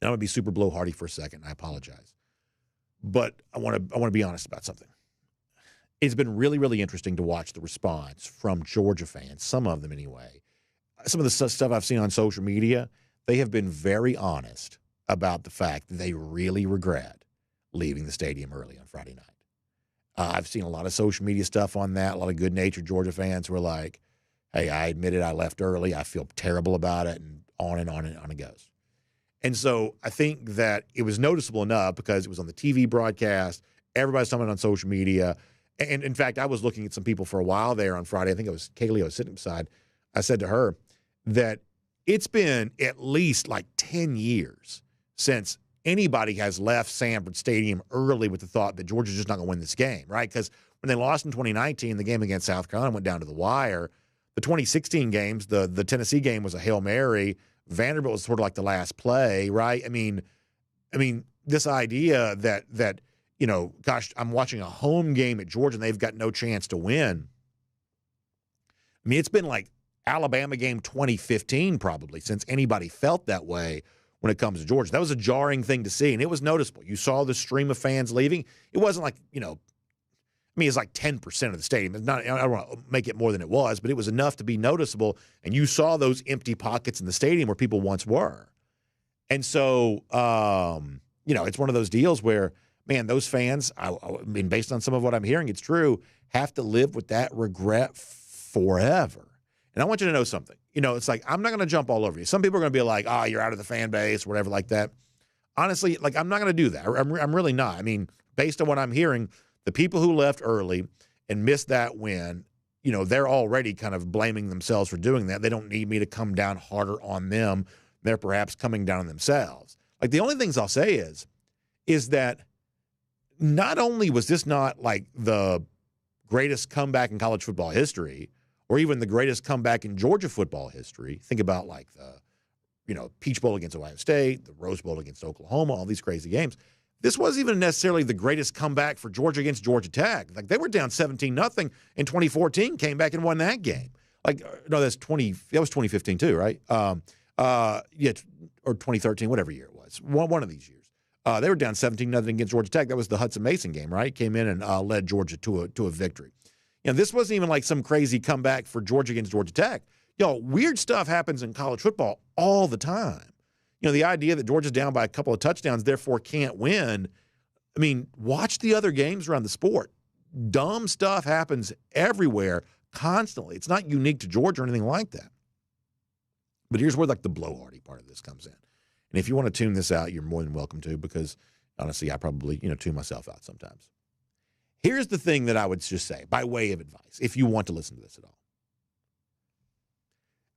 Now, I'm going to be super blowhardy for a second. I apologize. But I want to be honest about something. It's been really, really interesting to watch the response from Georgia fans, some of them anyway. Some of the stuff I've seen on social media, they have been very honest about the fact that they really regret leaving the stadium early on Friday night. I've seen a lot of social media stuff on that. A lot of good-natured Georgia fans who are like, hey, I admit it, I left early. I feel terrible about it, and on and on and on it goes. And so I think that it was noticeable enough because it was on the TV broadcast. Everybody's talking about it on social media. And, in fact, I was looking at some people for a while there on Friday. I think it was Kaylee I was sitting beside. I said to her that it's been at least like 10 years since anybody has left Sanford Stadium early with the thought that Georgia's just not going to win this game, right? Because when they lost in 2019, the game against South Carolina went down to the wire. The 2016 games, the Tennessee game was a Hail Mary. Vanderbilt was sort of like the last play, right? I mean, this idea that gosh, I'm watching a home game at Georgia and they've got no chance to win. I mean, it's been like Alabama game 2015 probably since anybody felt that way when it comes to Georgia. That was a jarring thing to see, and it was noticeable. You saw the stream of fans leaving. It wasn't like, it's like 10% of the stadium. It's not, I don't want to make it more than it was, but it was enough to be noticeable, and you saw those empty pockets in the stadium where people once were. And so, it's one of those deals where, man, those fans, I mean, based on some of what I'm hearing, it's true, have to live with that regret forever. And I want you to know something. It's like, I'm not going to jump all over you. Some people are going to be like, you're out of the fan base or whatever like that. Honestly, like, I'm not going to do that. I'm really not. I mean, based on what I'm hearing, the people who left early and missed that win, they're already kind of blaming themselves for doing that. They don't need me to come down harder on them. They're perhaps coming down on themselves. Like, the only things I'll say is that not only was this not like the greatest comeback in college football history or even the greatest comeback in Georgia football history. Think about like the, Peach Bowl against Ohio State, the Rose Bowl against Oklahoma, all these crazy games. This wasn't even necessarily the greatest comeback for Georgia against Georgia Tech. Like, they were down 17-0 in 2014, came back and won that game. Like, no, that was 2015 too, right? Or 2013, whatever year it was. One of these years. They were down 17-0 against Georgia Tech. That was the Hudson Mason game, right? Came in and led Georgia to a victory. This wasn't even like some crazy comeback for Georgia against Georgia Tech. Weird stuff happens in college football all the time. The idea that Georgia's down by a couple of touchdowns, therefore can't win. I mean, watch the other games around the sport. Dumb stuff happens everywhere, constantly. It's not unique to Georgia or anything like that. But here's where like the blowhardy part of this comes in. And if you want to tune this out, you're more than welcome to, because honestly, I probably, tune myself out sometimes. Here's the thing that I would just say, by way of advice, if you want to listen to this at all.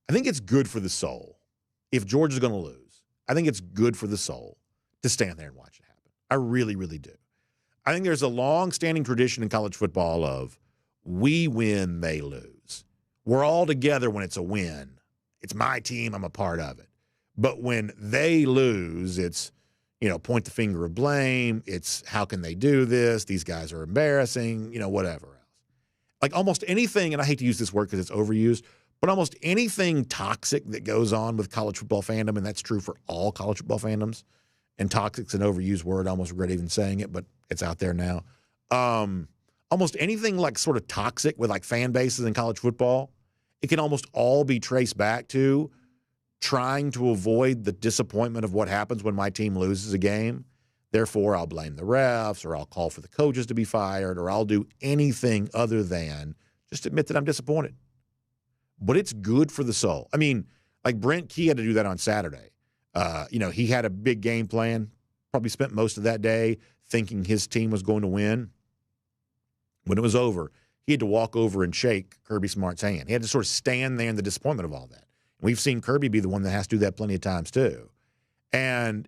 I think it's good for the soul. If Georgia's going to lose, I think it's good for the soul to stand there and watch it happen. I really, really do. I think there's a long-standing tradition in college football of we win, they lose. We're all together when it's a win. It's my team, I'm a part of it. But when they lose, it's, point the finger of blame. It's how can they do this? These guys are embarrassing, whatever else. Like almost anything, and I hate to use this word because it's overused, but almost anything toxic that goes on with college football fandom, and that's true for all college football fandoms, and toxic's an overused word. I almost regret even saying it, but it's out there now. Almost anything like sort of toxic with like fan bases in college football, it can almost all be traced back to trying to avoid the disappointment of what happens when my team loses a game. Therefore, I'll blame the refs, or I'll call for the coaches to be fired, or I'll do anything other than just admit that I'm disappointed. But it's good for the soul. I mean, like Brent Key had to do that on Saturday. He had a big game plan, probably spent most of that day thinking his team was going to win. When it was over, he had to walk over and shake Kirby Smart's hand. He had to sort of stand there in the disappointment of all that. And we've seen Kirby be the one that has to do that plenty of times too. And,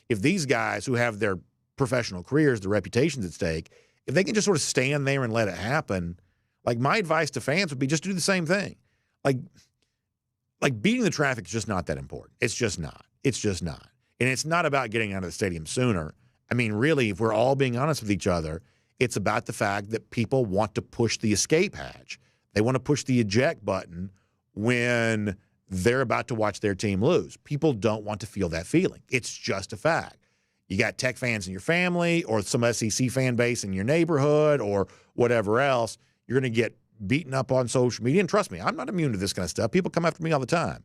if these guys who have their professional careers, their reputations at stake, if they can just sort of stand there and let it happen, like my advice to fans would be just do the same thing. Like beating the traffic is just not that important. It's just not. It's just not. And it's not about getting out of the stadium sooner. I mean, really, if we're all being honest with each other, it's about the fact that people want to push the escape hatch. They want to push the eject button when they're about to watch their team lose. People don't want to feel that feeling. It's just a fact. You got Tech fans in your family or some SEC fan base in your neighborhood or whatever else. You're going to get beaten up on social media. And trust me, I'm not immune to this kind of stuff. People come after me all the time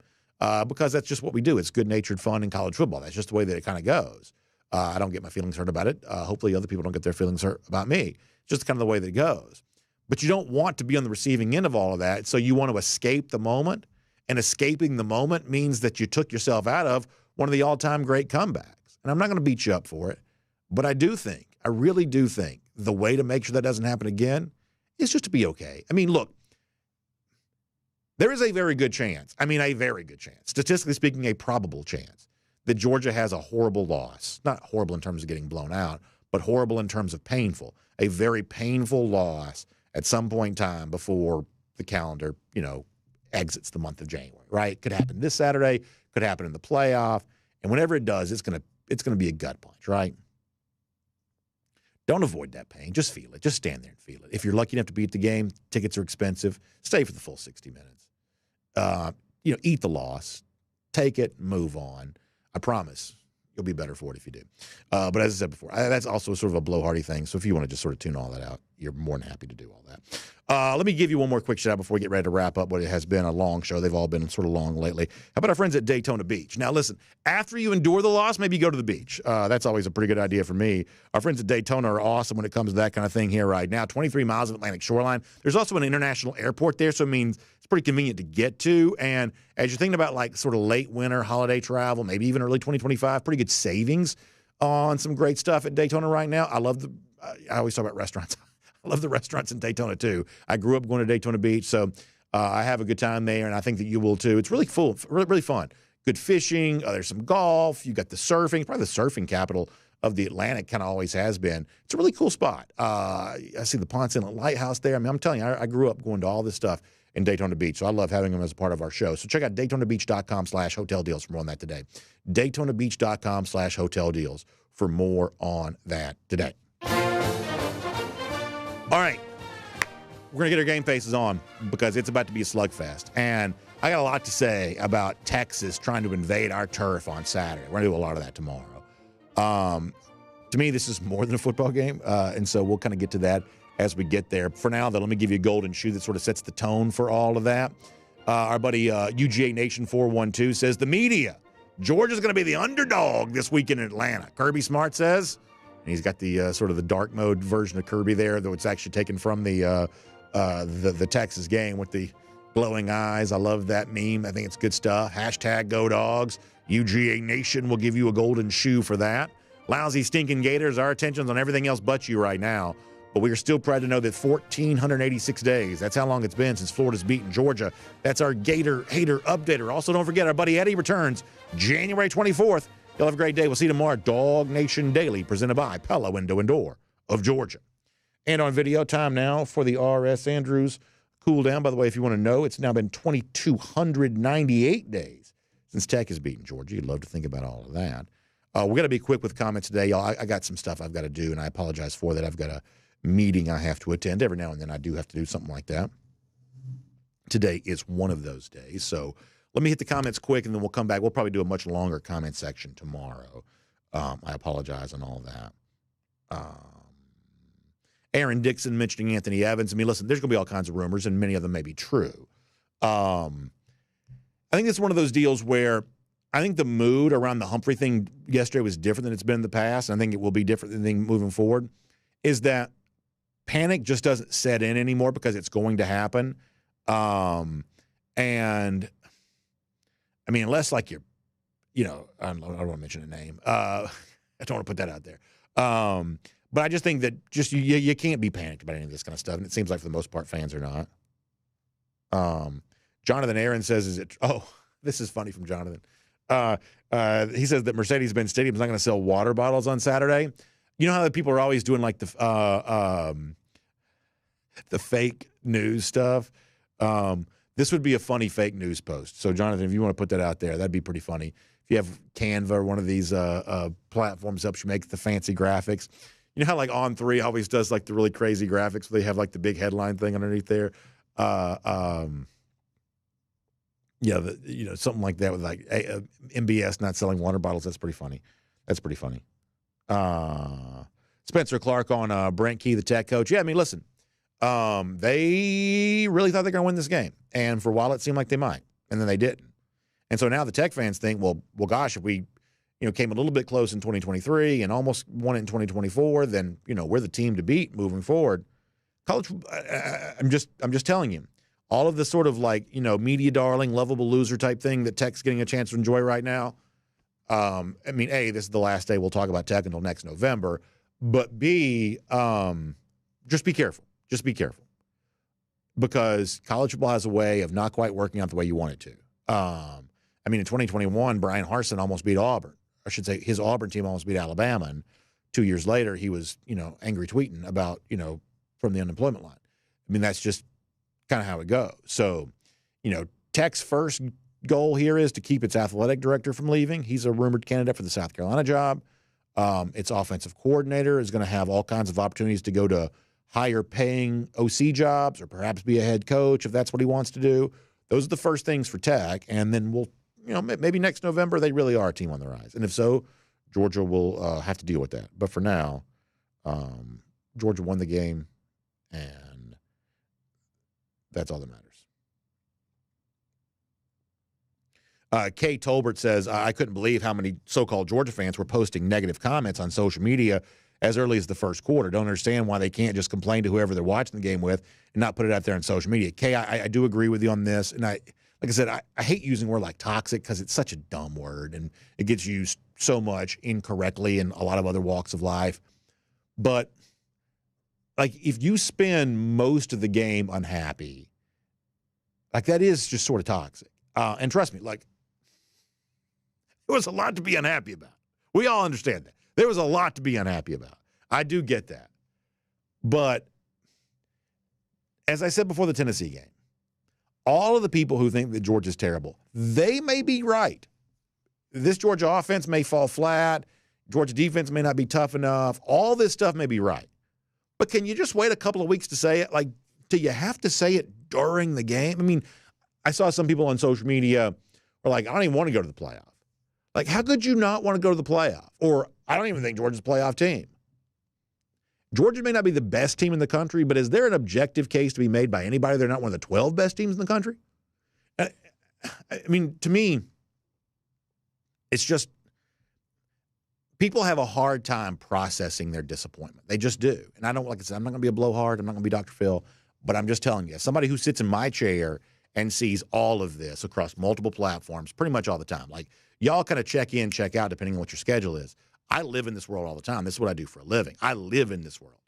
because that's just what we do. It's good-natured fun in college football. That's just the way that it kind of goes. I don't get my feelings hurt about it. Hopefully other people don't get their feelings hurt about me. It's just kind of the way that it goes. But you don't want to be on the receiving end of all of that, so you want to escape the moment. And escaping the moment means that you took yourself out of one of the all-time great comebacks. And I'm not going to beat you up for it, but I really do think the way to make sure that doesn't happen again is just to be okay. I mean, look, there is a very good chance, statistically speaking, a probable chance that Georgia has a horrible loss. Not horrible in terms of getting blown out, but horrible in terms of painful. A very painful loss at some point in time before the calendar, exits the month of January, right? Could happen this Saturday, could happen in the playoff, and whenever it does, it's gonna be a gut punch, right? Don't avoid that pain. Just feel it. Just stand there and feel it. If you're lucky enough to be at the game, tickets are expensive. Stay for the full 60 minutes. Eat the loss. Take it, move on. I promise you'll be better for it if you do. But as I said before, that's also sort of a blowhardy thing. So if you want to just sort of tune all that out, you're more than happy to do all that. Let me give you one more quick shout out before we get ready to wrap up what it has been a long show. They've all been sort of long lately. How about our friends at Daytona Beach? Now, listen, after you endure the loss, maybe go to the beach. That's always a pretty good idea for me. Our friends at Daytona are awesome when it comes to that kind of thing here right now. 23 miles of Atlantic shoreline. There's also an international airport there, so it means it's pretty convenient to get to. And as you're thinking about like sort of late winter holiday travel, maybe even early 2025, pretty good savings on some great stuff at Daytona right now. I always talk about restaurants. I love the restaurants in Daytona, too. I grew up going to Daytona Beach, so I have a good time there, and I think that you will, too. It's really full, really fun. Good fishing. There's some golf. You got the surfing. Probably the surfing capital of the Atlantic, kind of always has been. It's a really cool spot. I see the Ponce Inlet Lighthouse there. I mean, I'm telling you, I grew up going to all this stuff in Daytona Beach, so I love having them as a part of our show. So check out DaytonaBeach.com/hotel deals for more on that today. DaytonaBeach.com/hotel deals for more on that today. All right, we're going to get our game faces on because it's about to be a slugfest. And I got a lot to say about Texas trying to invade our turf on Saturday. We're going to do a lot of that tomorrow. To me, this is more than a football game, and so we'll kind of get to that as we get there. For now, though, let me give you a golden shoe that sort of sets the tone for all of that. Our buddy UGA Nation 412 says, the media, Georgia's going to be the underdog this week in Atlanta. Kirby Smart says, and he's got the sort of the dark mode version of Kirby there, though it's actually taken from the Texas game with the glowing eyes. I love that meme. I think it's good stuff. Hashtag Go Dogs. UGA Nation will give you a golden shoe for that. Lousy, stinking Gators. Our attention's on everything else but you right now. But we are still proud to know that 1,486 days, that's how long it's been since Florida's beaten Georgia. That's our Gator Hater Updater. Also, don't forget, our buddy Eddie returns January 24th. You'll have a great day. We'll see you tomorrow. DawgNation Daily, presented by Pella Window and Door of Georgia. And on video, time now for the R.S. Andrews cool down. By the way, if you want to know, it's now been 2,298 days since Tech has beaten Georgia. You'd love to think about all of that. We're going to be quick with comments today, y'all. I got some stuff I've got to do, and I apologize for that. I've got a meeting I have to attend. Every now and then I do have to do something like that. Today is one of those days. So let me hit the comments quick, and then we'll come back. We'll probably do a much longer comment section tomorrow. I apologize on all that. Aaron Dixon mentioning Anthony Evans. I mean, listen, there's going to be all kinds of rumors, and many of them may be true. I think it's one of those deals where I think the mood around the Humphrey thing yesterday was different than it's been in the past, and I think it will be different than moving forward, is that panic just doesn't set in anymore because it's going to happen. And, I mean, unless, like, you're, I don't want to mention a name. I don't want to put that out there. But I just think that you can't be panicked about any of this kind of stuff, and it seems like for the most part fans are not. Jonathan Aaron says, this is funny from Jonathan. He says that Mercedes-Benz Stadium is not going to sell water bottles on Saturday. You know how the people are always doing like the fake news stuff? This would be a funny fake news post. So, Jonathan, if you want to put that out there, that'd be pretty funny. If you have Canva or one of these platforms helps you make the fancy graphics. You know how like On3 always does like the really crazy graphics where they have like the big headline thing underneath there? Something like that with like MBS not selling water bottles. That's pretty funny. Spencer Clark on Brent Key, the Tech coach. Yeah, I mean, listen, they really thought they were going to win this game. And for a while, it seemed like they might. And then they didn't. And so now the Tech fans think, well, gosh, if we came a little bit close in 2023 and almost won it in 2024, then, we're the team to beat moving forward. College, I'm just telling you, all of this sort of like, media darling, lovable loser type thing that Tech's getting a chance to enjoy right now. I mean, A, this is the last day we'll talk about Tech until next November. But B, just be careful. Just be careful. Because college football has a way of not quite working out the way you want it to. I mean, in 2021, Brian Harsin almost beat Auburn. I should say his Auburn team almost beat Alabama. And 2 years later, he was, angry tweeting about, from the unemployment line. I mean, that's just kind of how it goes. So, Tech's first goal here is to keep its athletic director from leaving. He's a rumored candidate for the South Carolina job. Its offensive coordinator is going to have all kinds of opportunities to go to higher paying OC jobs or perhaps be a head coach if that's what he wants to do. Those are the first things for Tech. And then we'll, maybe next November they really are a team on the rise. And if so, Georgia will have to deal with that. But for now, Georgia won the game, and that's all that matters. Kay Tolbert says, I couldn't believe how many so-called Georgia fans were posting negative comments on social media as early as the first quarter. Don't understand why they can't just complain to whoever they're watching the game with and not put it out there on social media. Kay, I do agree with you on this. And like I said, I hate using a word like toxic because it's such a dumb word and it gets used so much incorrectly in a lot of other walks of life. But like if you spend most of the game unhappy, like that is just sort of toxic. And trust me, like there was a lot to be unhappy about. We all understand that. There was a lot to be unhappy about. I do get that. But as I said before the Tennessee game, all of the people who think that Georgia's terrible, they may be right. This Georgia offense may fall flat. Georgia defense may not be tough enough. All this stuff may be right. But can you just wait a couple of weeks to say it? Like, do you have to say it during the game? I mean, I saw some people on social media were like, I don't even want to go to the playoff. Like, how could you not want to go to the playoff? Or I don't even think Georgia's a playoff team. Georgia may not be the best team in the country, but is there an objective case to be made by anybody they're not one of the 12 best teams in the country? I mean, to me, it's just people have a hard time processing their disappointment. They just do. And I don't, like I said, I'm not going to be a blowhard. I'm not going to be Dr. Phil. But I'm just telling you, somebody who sits in my chair and sees all of this across multiple platforms pretty much all the time. Like, y'all kind of check in, check out, depending on what your schedule is. I live in this world all the time. This is what I do for a living. I live in this world.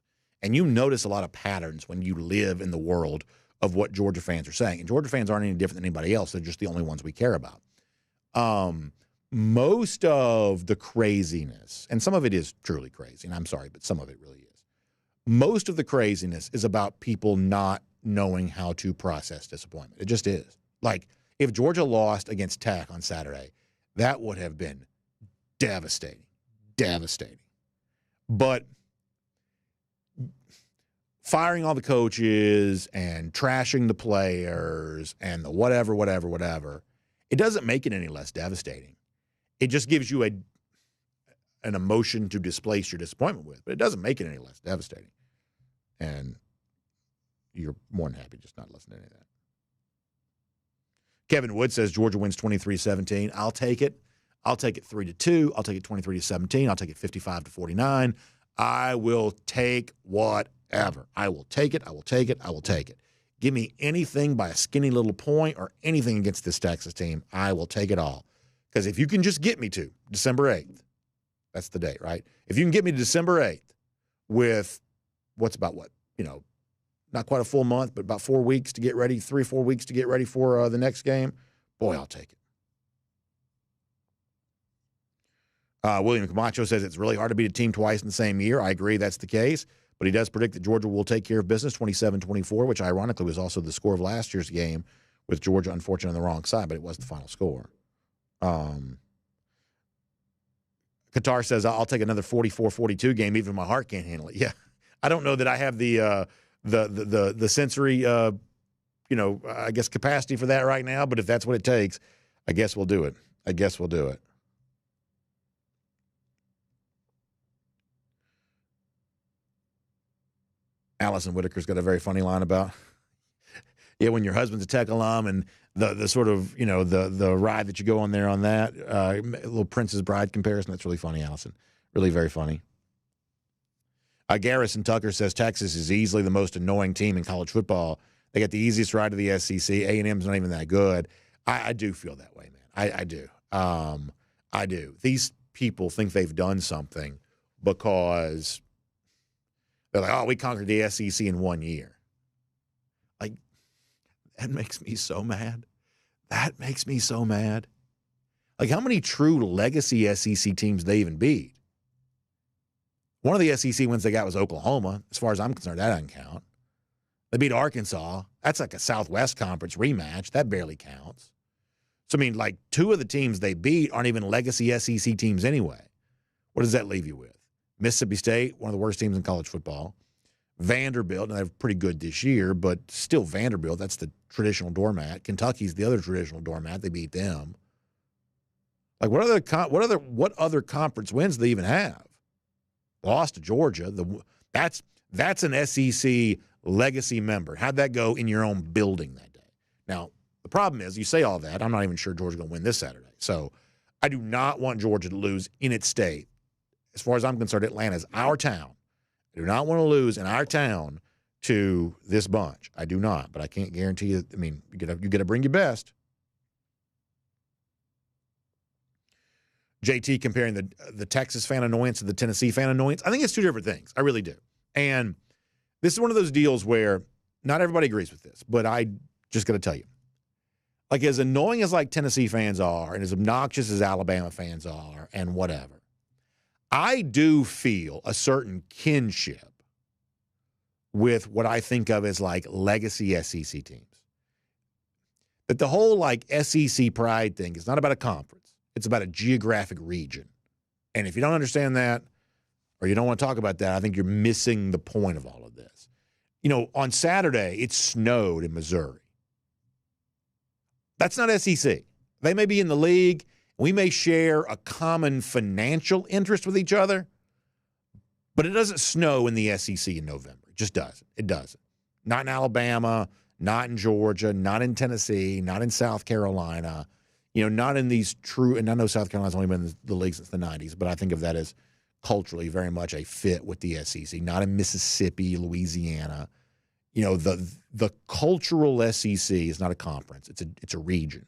And you notice a lot of patterns when you live in the world of what Georgia fans are saying. And Georgia fans aren't any different than anybody else. They're just the only ones we care about. Most of the craziness, and some of it is truly crazy, and I'm sorry, but some of it really is. Most of the craziness is about people not knowing how to process disappointment. It just is. Like, if Georgia lost against Tech on Saturday, that would have been devastating. Devastating. But firing all the coaches and trashing the players and the whatever, it doesn't make it any less devastating. It just gives you an emotion to displace your disappointment with, but it doesn't make it any less devastating. And you're more than happy just not listening to any of that. Kevin Wood says Georgia wins 23-17. I'll take it. I'll take it 3-2. I'll take it 23-17. I'll take it 55-49. I will take whatever. I will take it. I will take it. I will take it. Give me anything by a skinny little point or anything against this Texas team. I will take it all. Because if you can just get me to December 8th, that's the date, right? If you can get me to December 8th with not quite a full month, but about 4 weeks to get ready, 3-4 weeks to get ready for the next game, boy, I'll take it. William Camacho says it's really hard to beat a team twice in the same year. I agree that's the case, but he does predict that Georgia will take care of business 27-24, which ironically was also the score of last year's game with Georgia, unfortunately, on the wrong side, but it was the final score. Qatar says, I'll take another 44-42 game, even my heart can't handle it. Yeah, I don't know that I have the sensory, I guess, capacity for that right now, but if that's what it takes, I guess we'll do it. Allison Whitaker's got a very funny line about, when your husband's a Tech alum and the sort of, the ride that you go on there on that, little Princess Bride comparison, that's really funny, Allison. Really very funny. Garrison Tucker says Texas is easily the most annoying team in college football. They got the easiest ride to the SEC. A&M's not even that good. I do feel that way, man. I do. I do. These people think they've done something because they're like, we conquered the SEC in 1 year. Like, that makes me so mad. Like, how many true legacy SEC teams they even beat? One of the SEC wins they got was Oklahoma. As far as I'm concerned, that doesn't count. They beat Arkansas. That's like a Southwest Conference rematch. That barely counts. So, I mean, like, two of the teams they beat aren't even legacy SEC teams anyway. What does that leave you with? Mississippi State, one of the worst teams in college football. Vanderbilt, and they're pretty good this year, but still Vanderbilt, that's the traditional doormat. Kentucky's the other traditional doormat. They beat them. Like, what other conference wins do they even have? Lost to Georgia. That's an SEC legacy member. How'd that go in your own building that day? Now, the problem is, you say all that, I'm not even sure Georgia's going to win this Saturday. So I do not want Georgia to lose in its state. As far as I'm concerned, Atlanta's our town. I do not want to lose in our town to this bunch. I do not, but I can't guarantee you. I mean, you got to bring your best. JT comparing the Texas fan annoyance to the Tennessee fan annoyance. I think it's two different things. I really do. And this is one of those deals where not everybody agrees with this, but I just got to tell you, like, as annoying as like Tennessee fans are and as obnoxious as Alabama fans are and whatever, I do feel a certain kinship with what I think of as like legacy SEC teams. That the whole like SEC pride thing is not about a conference. It's about a geographic region. And if you don't understand that or you don't want to talk about that, I think you're missing the point of all of this. On Saturday, it snowed in Missouri. That's not SEC. They may be in the league. We may share a common financial interest with each other, but it doesn't snow in the SEC in November. It just doesn't. It doesn't. Not in Alabama, not in Georgia, not in Tennessee, not in South Carolina, not in these true, and I know South Carolina's only been in the league since the 90s, but I think of that as culturally very much a fit with the SEC. Not in Mississippi, Louisiana. The cultural SEC is not a conference. It's a region.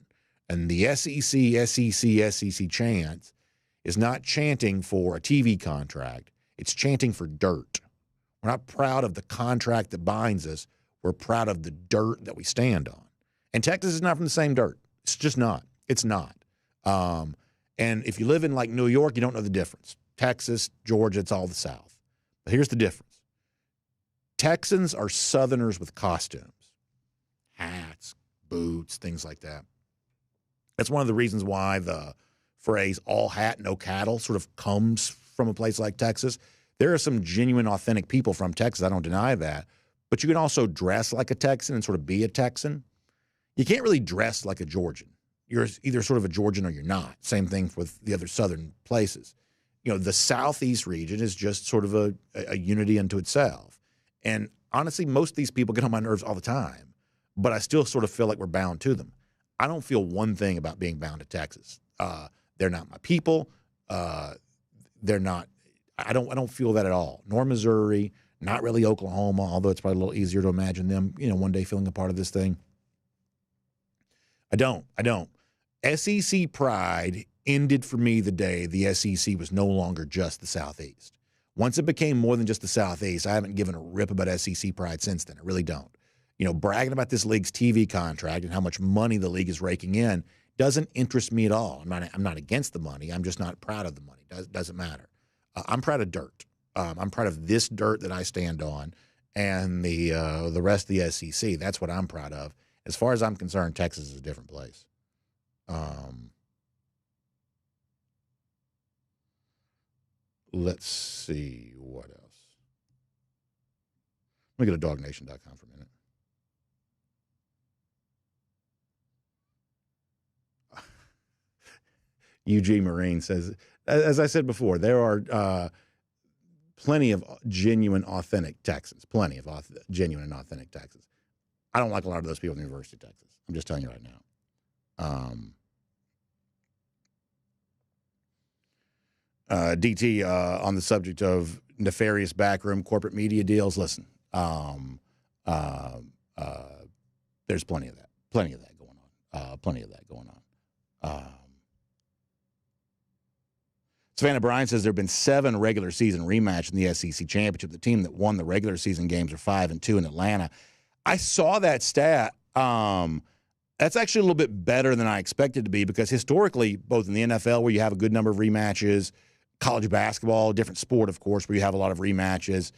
And the SEC chant is not chanting for a TV contract. It's chanting for dirt. We're not proud of the contract that binds us. We're proud of the dirt that we stand on. And Texas is not from the same dirt. It's just not. It's not. And if you live in like New York, you don't know the difference. Texas, Georgia, it's all the South. But here's the difference. Texans are Southerners with costumes, hats, boots, things like that. That's one of the reasons why the phrase all hat, no cattle sort of comes from a place like Texas. There are some genuine, authentic people from Texas. I don't deny that. But you can also dress like a Texan and sort of be a Texan. You can't really dress like a Georgian. You're either sort of a Georgian or you're not. Same thing with the other southern places. the Southeast region is just sort of a unity unto itself. And honestly, most of these people get on my nerves all the time, but I still sort of feel like we're bound to them. I don't feel one thing about being bound to Texas. They're not my people. They're not. I don't feel that at all. Nor Missouri, not really Oklahoma, although it's probably a little easier to imagine them, one day feeling a part of this thing. I don't. SEC pride ended for me the day the SEC was no longer just the Southeast. Once it became more than just the Southeast, I haven't given a rip about SEC pride since then. I really don't. Bragging about this league's TV contract and how much money the league is raking in doesn't interest me at all. I'm not against the money. I'm just not proud of the money. Doesn't matter. I'm proud of dirt. I'm proud of this dirt that I stand on and the rest of the SEC. That's what I'm proud of. As far as I'm concerned, Texas is a different place. Let's see what else. Let me go to DawgNation.com for a minute. UG Marine says, as I said before, there are plenty of genuine, authentic Texans. Plenty of genuine and authentic Texans. I don't like a lot of those people in the University of Texas. I'm just telling you right now. DT, on the subject of nefarious backroom corporate media deals, listen, there's plenty of that going on. Savannah Bryan says there have been 7 regular season rematches in the SEC championship. The team that won the regular season games are 5-2 in Atlanta. I saw that stat. That's actually a little bit better than I expected to be because historically, both in the NFL where you have a good number of rematches, college basketball, different sport, of course, where you have a lot of rematches,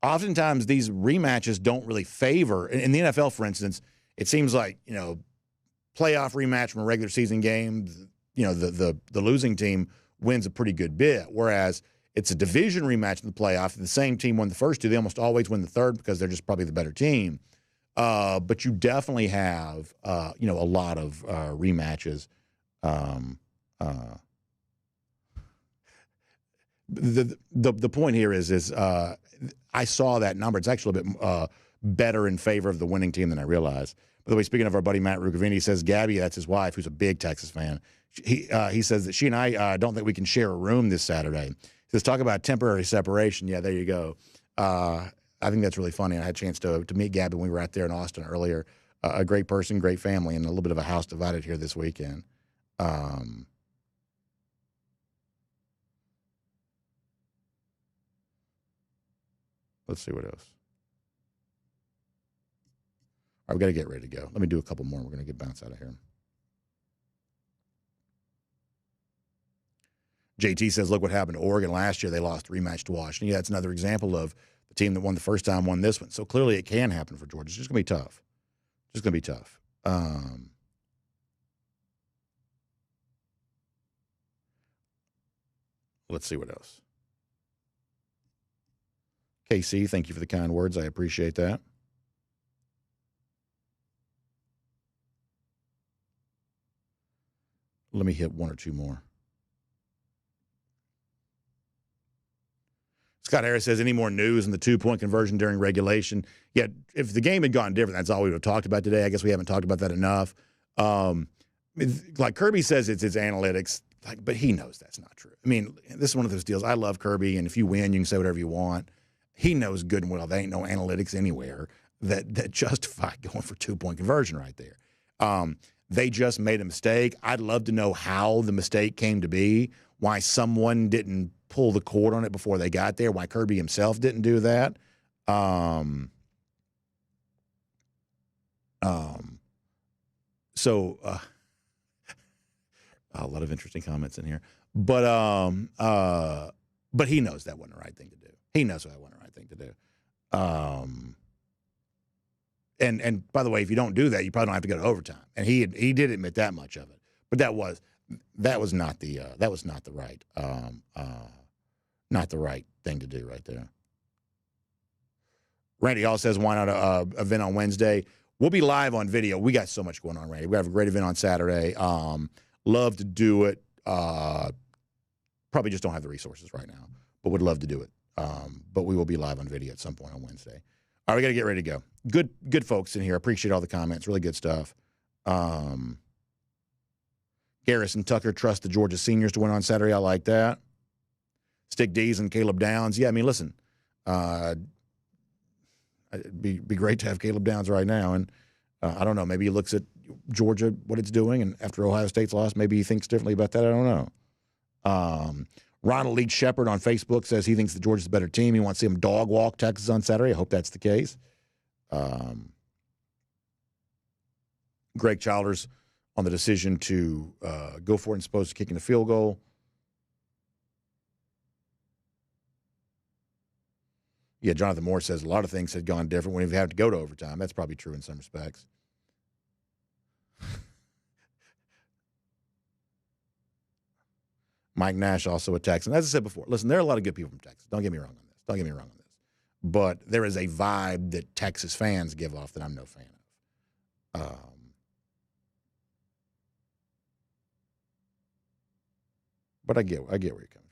oftentimes these rematches don't really favor. In the NFL, for instance, it seems like, playoff rematch from a regular season game, the losing team wins a pretty good bit, whereas it's a division rematch in the playoff. The same team won the first 2. They almost always win the third because they're just probably the better team. But you definitely have, a lot of rematches. The point here is I saw that number. It's actually a bit better in favor of the winning team than I realized. By the way, speaking of our buddy Matt Rukavini, he says Gabby, that's his wife, who's a big Texas fan. He says that she and I don't think we can share a room this Saturday. He says, talk about temporary separation. Yeah, there you go. I think that's really funny. I had a chance to meet Gabby when we were out there in Austin earlier. A great person, great family, and a little bit of a house divided here this weekend. Let's see what else. All right, we got to get ready to go. Let me do a couple more. We're going to get bounced out of here. JT says, look what happened to Oregon last year. They lost a rematch to Washington. Yeah, that's another example of the team that won the first time won this one. So clearly it can happen for Georgia. It's just going to be tough. Just going to be tough. Let's see what else. KC, thank you for the kind words. I appreciate that. Let me hit one or two more. Scott Harris says, any more news on the 2-point conversion during regulation? Yeah, if the game had gone different, that's all we would have talked about today. I guess we haven't talked about that enough. Like Kirby says, it's his analytics, but he knows that's not true. I mean, this is one of those deals. I love Kirby, and if you win, you can say whatever you want. He knows good and well there ain't no analytics anywhere that justify going for 2-point conversion right there. They just made a mistake. I'd love to know how the mistake came to be, why someone didn't pull the cord on it before they got there, why Kirby himself didn't do that. So a lot of interesting comments in here. But he knows that wasn't the right thing to do. He knows that wasn't the right thing to do. And by the way, if you don't do that, you probably don't have to go to overtime. And he did admit that much of it. But that was not the right thing to do right there. Randy Hall says, why not a event on Wednesday? We'll be live on video. We got so much going on, Randy. We have a great event on Saturday. Love to do it. Probably just don't have the resources right now, but would love to do it. But we will be live on video at some point on Wednesday. All right, we got to get ready to go. Good folks in here. Appreciate all the comments. Really good stuff. Garrison Tucker, trust the Georgia seniors to win on Saturday. I like that. Stick D's and Caleb Downs. Yeah, I mean, listen, it'd be great to have Caleb Downs right now. And I don't know, maybe he looks at Georgia, what it's doing, and after Ohio State's loss, maybe he thinks differently about that. I don't know. Ronald Leach Shepard on Facebook says he thinks that Georgia's a better team. He wants to see him dog walk Texas on Saturday. I hope that's the case. Greg Childers on the decision to go for it and supposed to kicking a field goal. Yeah, Jonathan Moore says a lot of things had gone different when we've had to go to overtime. That's probably true in some respects. Mike Nash also a Texan. As I said before, listen, there are a lot of good people from Texas. Don't get me wrong on this. But there is a vibe that Texas fans give off that I'm no fan of. But I get where you're coming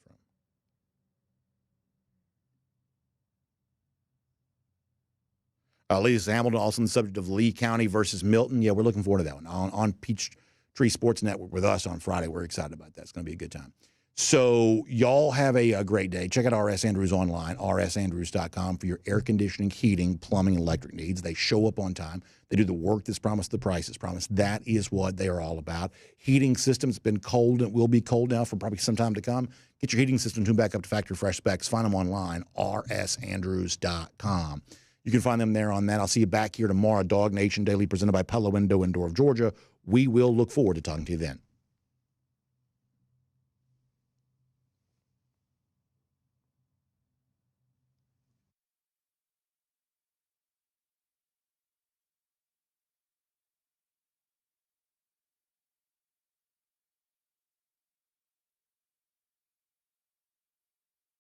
from. Lisa Hamilton, also on the subject of Lee County versus Milton. Yeah, we're looking forward to that one on Peachtree Sports Network with us on Friday. We're excited about that. It's going to be a good time. So y'all have a great day. Check out RS Andrews online, rsandrews.com, for your air conditioning, heating, plumbing, and electric needs. They show up on time. They do the work that's promised, the price is promised. That is what they are all about. Heating systems been cold and will be cold now for probably some time to come. Get your heating system tuned back up to factory fresh specs. Find them online, rsandrews.com. You can find them there on that. I'll see you back here tomorrow. DawgNation Daily presented by Pella Window and Door of Georgia. We will look forward to talking to you then.